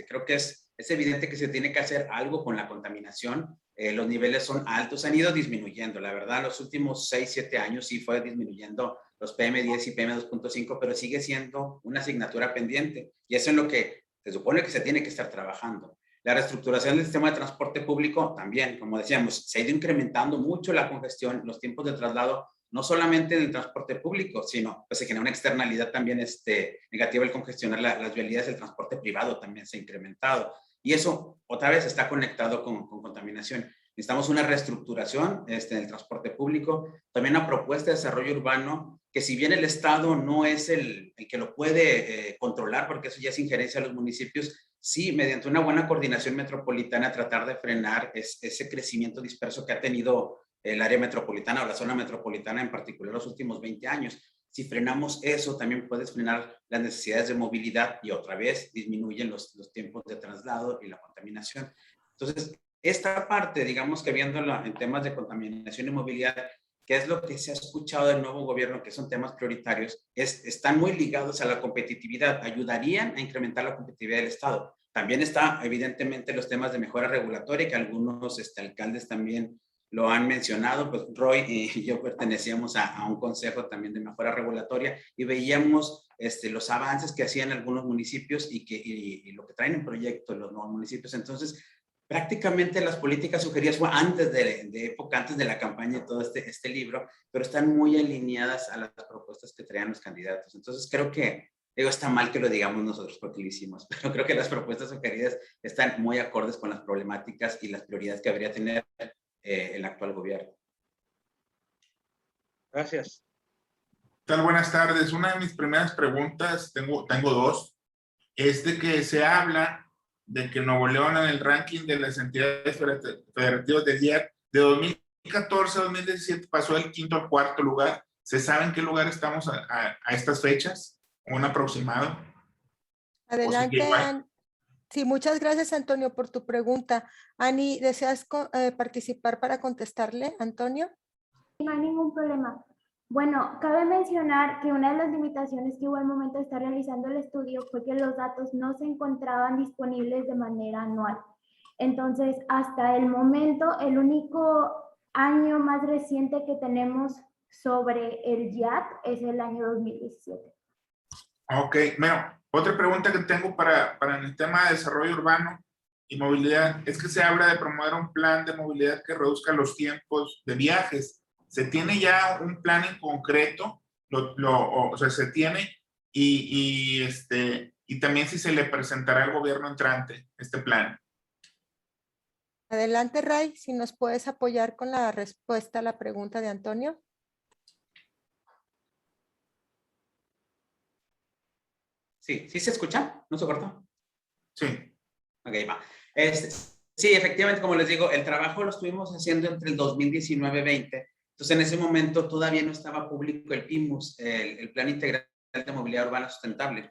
Creo que es evidente que se tiene que hacer algo con la contaminación. Los niveles son altos, han ido disminuyendo. La verdad, los últimos 6, 7 años sí fue disminuyendo los PM10 y PM2.5, pero sigue siendo una asignatura pendiente. Y eso es lo que se supone que se tiene que estar trabajando. La reestructuración del sistema de transporte público también, como decíamos, se ha ido incrementando mucho la congestión, los tiempos de traslado, no solamente en el transporte público, sino pues se genera una externalidad también negativa el congestionar las vialidades del transporte privado, también se ha incrementado. Y eso otra vez está conectado con contaminación. Necesitamos una reestructuración en el transporte público, también una propuesta de desarrollo urbano, que si bien el Estado no es el que lo puede controlar, porque eso ya es injerencia de los municipios, sí, mediante una buena coordinación metropolitana, tratar de frenar ese crecimiento disperso que ha tenido el área metropolitana o la zona metropolitana en particular los últimos 20 años. Si frenamos eso, también puedes frenar las necesidades de movilidad y otra vez disminuyen los tiempos de traslado y la contaminación. Entonces, esta parte, digamos que viéndolo en temas de contaminación y movilidad, que es lo que se ha escuchado del nuevo gobierno, que son temas prioritarios, están muy ligados a la competitividad, ayudarían a incrementar la competitividad del Estado. También está, evidentemente, los temas de mejora regulatoria, que algunos alcaldes también lo han mencionado. Pues Roy y yo pertenecíamos a un consejo también de mejora regulatoria y veíamos los avances que hacían algunos municipios y lo que traen en proyecto los nuevos municipios. Entonces, prácticamente las políticas sugeridas fue antes antes de la campaña y todo este libro, pero están muy alineadas a las propuestas que traían los candidatos. Entonces creo que, está mal que lo digamos nosotros porque lo hicimos, pero creo que las propuestas sugeridas están muy acordes con las problemáticas y las prioridades que debería tener el actual gobierno. Gracias. ¿Qué tal? Buenas tardes. Una de mis primeras preguntas, tengo dos, es de que se habla de que Nuevo León en el ranking de las entidades federativas de DIAC de 2014 a 2017 pasó del 5º al 4º lugar. ¿Se sabe en qué lugar estamos a estas fechas? ¿Un aproximado? Adelante, sí, muchas gracias, Antonio, por tu pregunta. Ani, ¿deseas participar para contestarle, Antonio? No hay ningún problema. Bueno, cabe mencionar que una de las limitaciones que hubo al momento de estar realizando el estudio fue que los datos no se encontraban disponibles de manera anual. Entonces, hasta el momento, el único año más reciente que tenemos sobre el IAT es el año 2017. Ok, bueno, otra pregunta que tengo para el tema de desarrollo urbano y movilidad es que se habla de promover un plan de movilidad que reduzca los tiempos de viajes. ¿Se tiene ya un plan en concreto? O sea, se tiene y también si se le presentará al gobierno entrante este plan. Adelante, Ray, si nos puedes apoyar con la respuesta a la pregunta de Antonio. Sí, ¿sí se escucha? ¿No se cortó? Sí. Ok, va. Sí, efectivamente, como les digo, el trabajo lo estuvimos haciendo entre el 2019-20. Entonces, en ese momento todavía no estaba público el PIMUS, el Plan Integral de Movilidad Urbana Sustentable.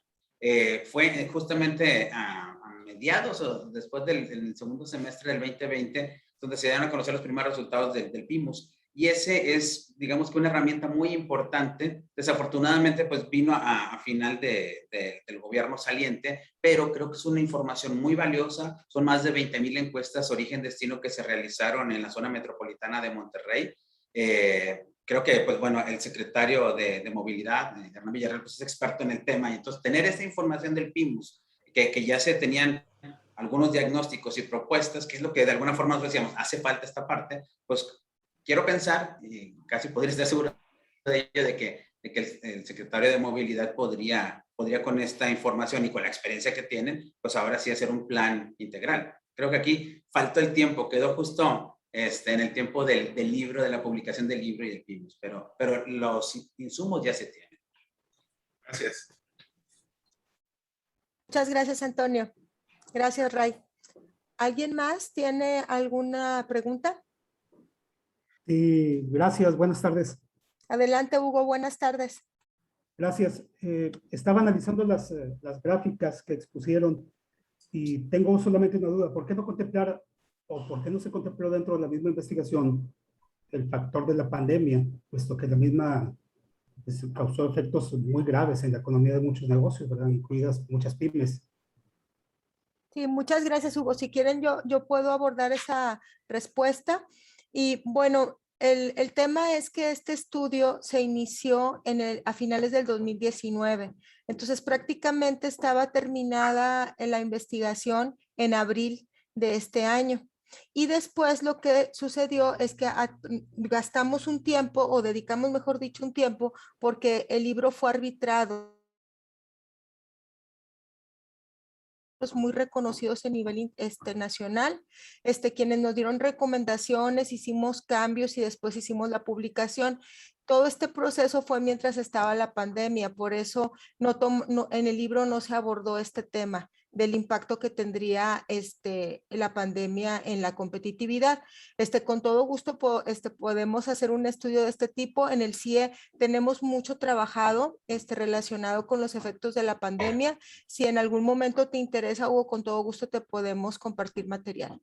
Fue justamente a mediados o después del segundo semestre del 2020, donde se dieron a conocer los primeros resultados del PIMUS. Y ese es, digamos que una herramienta muy importante. Desafortunadamente, pues vino a final del gobierno saliente, pero creo que es una información muy valiosa. Son más de 20,000 encuestas origen-destino que se realizaron en la zona metropolitana de Monterrey. Creo que, pues bueno, el secretario de Movilidad, Hernán Villarreal, pues es experto en el tema, y entonces tener esta información del PIMUS, que ya se tenían algunos diagnósticos y propuestas, que es lo que de alguna forma nosotros decíamos, hace falta esta parte, pues quiero pensar, y casi podría estar seguro de ello, de que el secretario de Movilidad podría con esta información y con la experiencia que tienen, pues ahora sí hacer un plan integral. Creo que aquí faltó el tiempo, quedó justo en el tiempo del libro, de la publicación del libro y del PIMUS, pero los insumos ya se tienen. Gracias. Muchas gracias, Antonio. Gracias, Ray. ¿Alguien más tiene alguna pregunta? Sí, gracias, buenas tardes. Adelante, Hugo, buenas tardes. Gracias. Estaba analizando las gráficas que expusieron y tengo solamente una duda. ¿Por qué no contemplar o por qué no se contempló dentro de la misma investigación el factor de la pandemia, puesto que la misma pues, causó efectos muy graves en la economía de muchos negocios, ¿verdad? Incluidas muchas pymes? Sí, muchas gracias, Hugo. Si quieren, yo puedo abordar esa respuesta. Y bueno, el tema es que este estudio se inició a finales del 2019. Entonces, prácticamente estaba terminada la investigación en abril de este año. Y después lo que sucedió es que gastamos un tiempo, o dedicamos, mejor dicho, un tiempo, porque el libro fue arbitrado muy reconocidos a nivel nacional, quienes nos dieron recomendaciones, hicimos cambios y después hicimos la publicación. Todo este proceso fue mientras estaba la pandemia, por eso en el libro no se abordó este tema del impacto que tendría la pandemia en la competitividad. Con todo gusto podemos hacer un estudio de este tipo. En el CIE tenemos mucho trabajado relacionado con los efectos de la pandemia. Si en algún momento te interesa, Hugo, con todo gusto te podemos compartir material.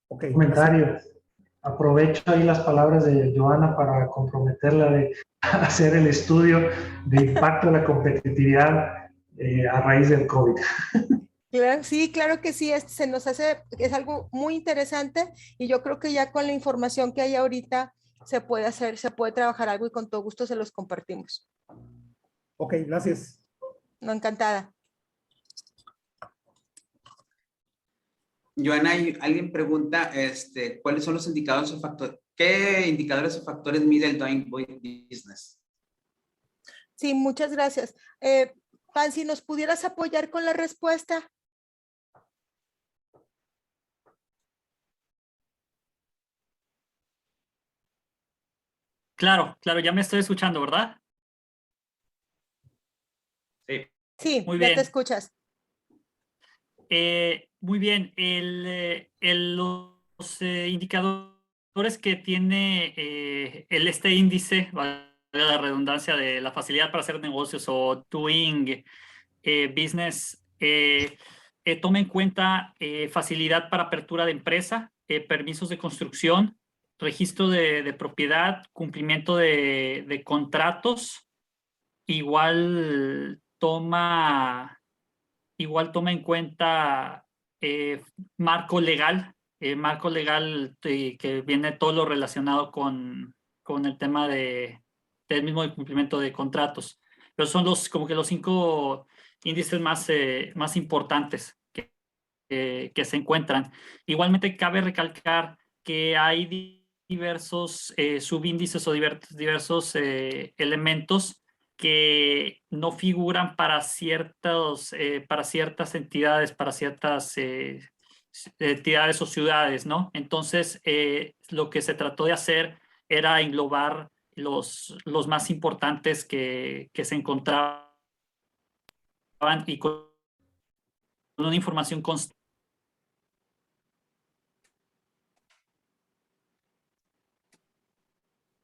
Ok, Comentario. Aprovecho ahí las palabras de Joana para comprometerla de hacer el estudio de impacto de la competitividad a raíz del COVID. Sí, claro que sí, se nos hace, es algo muy interesante y yo creo que ya con la información que hay ahorita se puede trabajar algo y con todo gusto se los compartimos. Ok, gracias. No, encantada. Joana, alguien pregunta, ¿cuáles son los indicadores o factores? ¿Qué indicadores o factores mide el Doing Business? Sí, muchas gracias. Pan, si nos pudieras apoyar con la respuesta. Claro, ya me estoy escuchando, ¿verdad? Sí. Sí, muy ya bien. te escuchas. Muy bien. Los indicadores que tiene este índice, valga la redundancia, de la facilidad para hacer negocios o Doing Business, toma en cuenta facilidad para apertura de empresa, permisos de construcción, registro de propiedad, cumplimiento de contratos. Igual toma en cuenta marco legal que viene todo lo relacionado con el tema del mismo cumplimiento de contratos. Pero son como que los 5 índices más importantes que se encuentran. Igualmente cabe recalcar que hay diversos subíndices o diversos elementos que no figuran para ciertas entidades, para ciertas entidades o ciudades, ¿no? Entonces, lo que se trató de hacer era englobar los más importantes que se encontraban y con una información constante.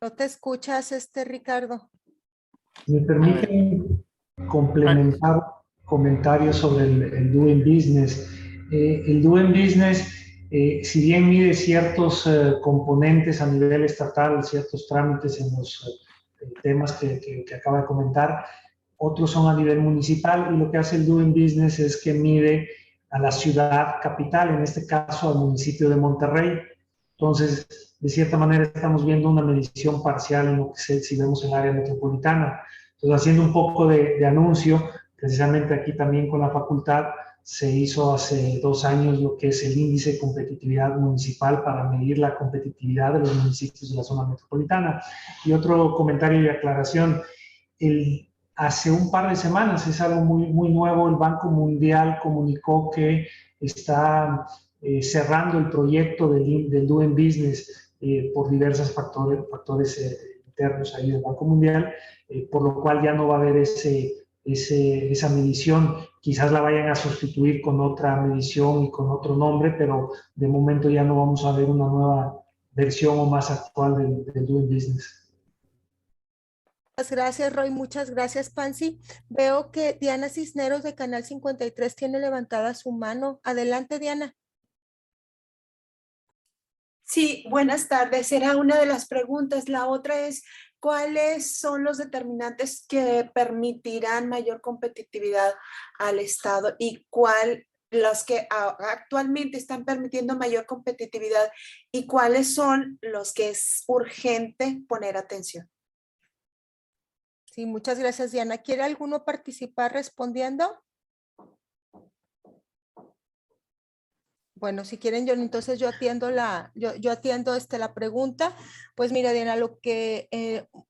¿No te escuchas, Ricardo? ¿Me permiten complementar comentarios sobre el Doing Business? El Doing Business, si bien mide ciertos componentes a nivel estatal, ciertos trámites en los temas que acaba de comentar, otros son a nivel municipal, y lo que hace el Doing Business es que mide a la ciudad capital, en este caso al municipio de Monterrey. Entonces, de cierta manera estamos viendo una medición parcial en lo que si vemos en el área metropolitana. Entonces, haciendo un poco de anuncio, precisamente aquí también con la facultad, se hizo hace 2 años lo que es el índice de competitividad municipal para medir la competitividad de los municipios de la zona metropolitana. Y otro comentario y aclaración, hace un par de semanas, es algo muy nuevo, el Banco Mundial comunicó que está cerrando el proyecto del Doing Business por diversos factores internos ahí del Banco Mundial, por lo cual ya no va a haber esa medición. Quizás la vayan a sustituir con otra medición y con otro nombre, pero de momento ya no vamos a ver una nueva versión o más actual del Doing Business. Muchas gracias, Roy. Muchas gracias, Pansy. Veo que Diana Cisneros de Canal 53 tiene levantada su mano. Adelante, Diana. Sí, buenas tardes. Era una de las preguntas. La otra es, ¿cuáles son los determinantes que permitirán mayor competitividad al Estado y los que actualmente están permitiendo mayor competitividad y cuáles son los que es urgente poner atención? Sí, muchas gracias, Diana. ¿Quiere alguno participar respondiendo? Bueno, si quieren, entonces yo atiendo la pregunta. Pues mira, Diana,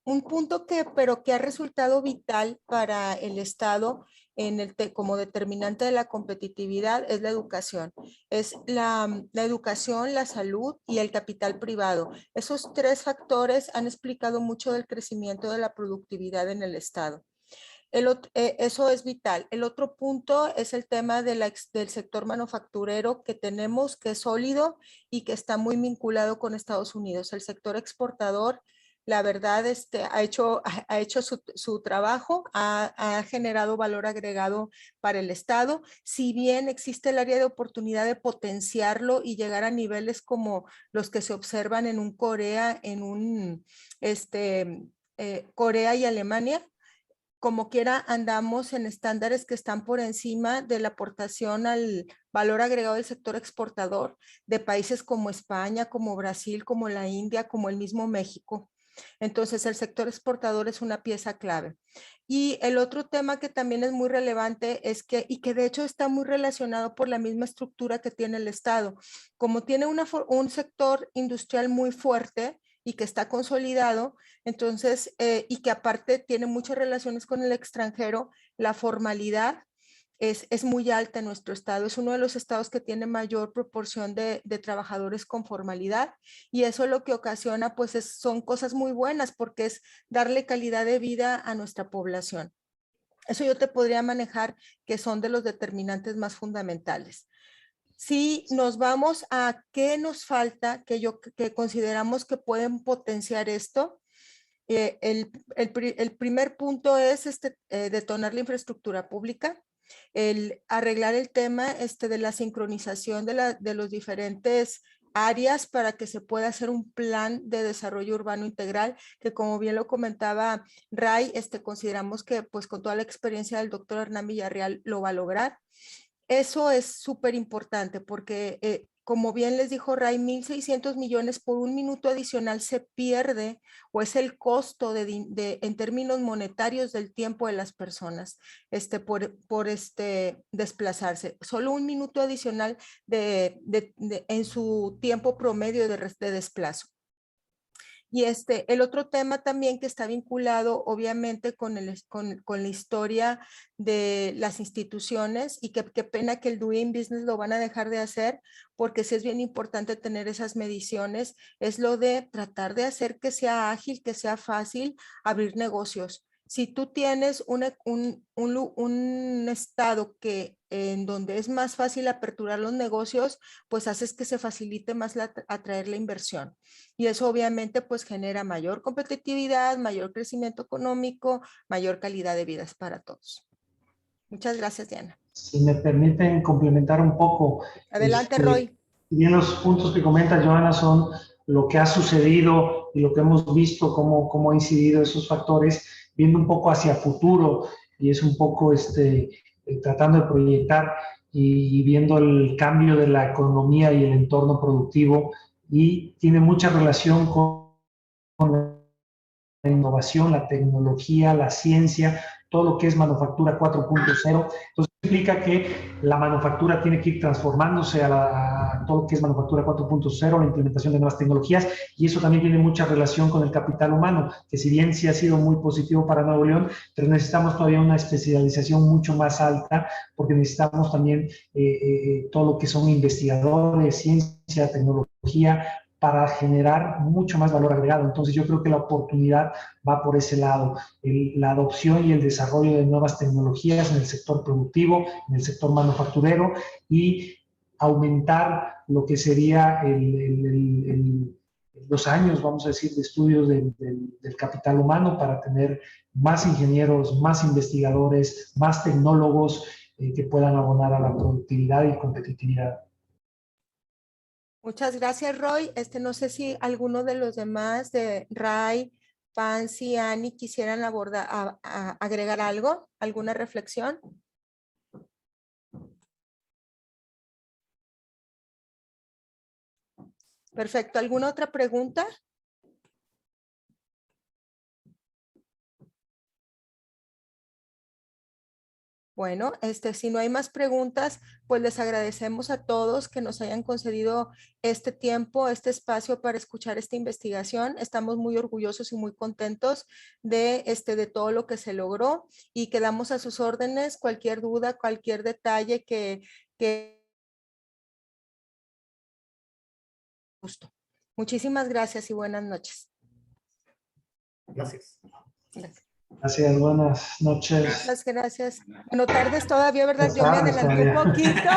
un punto que ha resultado vital para el Estado como determinante de la competitividad es la educación. Es la educación, la salud y el capital privado. Esos 3 factores han explicado mucho del crecimiento de la productividad en el Estado. Eso es vital. El otro punto es el tema del sector manufacturero que tenemos, que es sólido y que está muy vinculado con Estados Unidos. El sector exportador, la verdad, ha hecho su trabajo, ha generado valor agregado para el Estado. Si bien existe el área de oportunidad de potenciarlo y llegar a niveles como los que se observan en un Corea, Corea y Alemania, como quiera andamos en estándares que están por encima de la aportación al valor agregado del sector exportador de países como España, como Brasil, como la India, como el mismo México. Entonces, el sector exportador es una pieza clave. Y el otro tema que también es muy relevante es que de hecho está muy relacionado por la misma estructura que tiene el Estado. Como tiene un sector industrial muy fuerte, y que está consolidado, entonces, y que aparte tiene muchas relaciones con el extranjero, la formalidad es muy alta en nuestro estado. Es uno de los estados que tiene mayor proporción de trabajadores con formalidad, y eso lo que ocasiona, pues, son cosas muy buenas, porque es darle calidad de vida a nuestra población. Eso yo te podría manejar que son de los determinantes más fundamentales. Si nos vamos a qué nos falta, que consideramos que pueden potenciar esto, el primer punto es detonar la infraestructura pública, el arreglar el tema de la sincronización de los diferentes áreas para que se pueda hacer un plan de desarrollo urbano integral, que como bien lo comentaba Ray, consideramos que pues con toda la experiencia del doctor Hernán Villarreal lo va a lograr. Eso es súper importante porque, como bien les dijo Ray, 1.600 millones por un minuto adicional se pierde, o es el costo en términos monetarios del tiempo de las personas por desplazarse. Solo un minuto adicional en su tiempo promedio de desplazo. Y el otro tema también que está vinculado obviamente con la historia de las instituciones, y qué pena que el Doing Business lo van a dejar de hacer, porque sí es bien importante tener esas mediciones, es lo de tratar de hacer que sea ágil, que sea fácil abrir negocios. Si tú tienes un estado en donde es más fácil aperturar los negocios, pues haces que se facilite más atraer la inversión. Y eso obviamente pues genera mayor competitividad, mayor crecimiento económico, mayor calidad de vida para todos. Muchas gracias, Diana. Si me permiten complementar un poco. Adelante, Roy. Bien, los puntos que comenta Joana son lo que ha sucedido y lo que hemos visto, cómo ha incidido esos factores, viendo un poco hacia futuro, y es un poco tratando de proyectar y viendo el cambio de la economía y el entorno productivo y tiene mucha relación con la innovación, la tecnología, la ciencia, todo lo que es manufactura 4.0. Entonces implica que la manufactura tiene que ir transformándose a todo lo que es manufactura 4.0, la implementación de nuevas tecnologías, y eso también tiene mucha relación con el capital humano, que si bien sí ha sido muy positivo para Nuevo León, pero necesitamos todavía una especialización mucho más alta, porque necesitamos también todo lo que son investigadores, ciencia, tecnología, para generar mucho más valor agregado. Entonces yo creo que la oportunidad va por ese lado, la adopción y el desarrollo de nuevas tecnologías en el sector productivo, en el sector manufacturero, y aumentar lo que sería los años, vamos a decir, de estudios del capital humano para tener más ingenieros, más investigadores, más tecnólogos que puedan abonar a la productividad y competitividad. Muchas gracias, Roy. No sé si alguno de los demás, de Ray, Pansy, Ani, quisieran agregar algo, alguna reflexión. Perfecto. ¿Alguna otra pregunta? Bueno, si no hay más preguntas, pues les agradecemos a todos que nos hayan concedido este tiempo, este espacio para escuchar esta investigación. Estamos muy orgullosos y muy contentos de todo lo que se logró y quedamos a sus órdenes. Cualquier duda, cualquier detalle que gusto. Muchísimas gracias y buenas noches. Gracias. Gracias. Gracias, buenas noches. Muchas gracias. Bueno, tardes todavía, ¿verdad? Buenas Yo me tardes adelanté un todavía. poquito.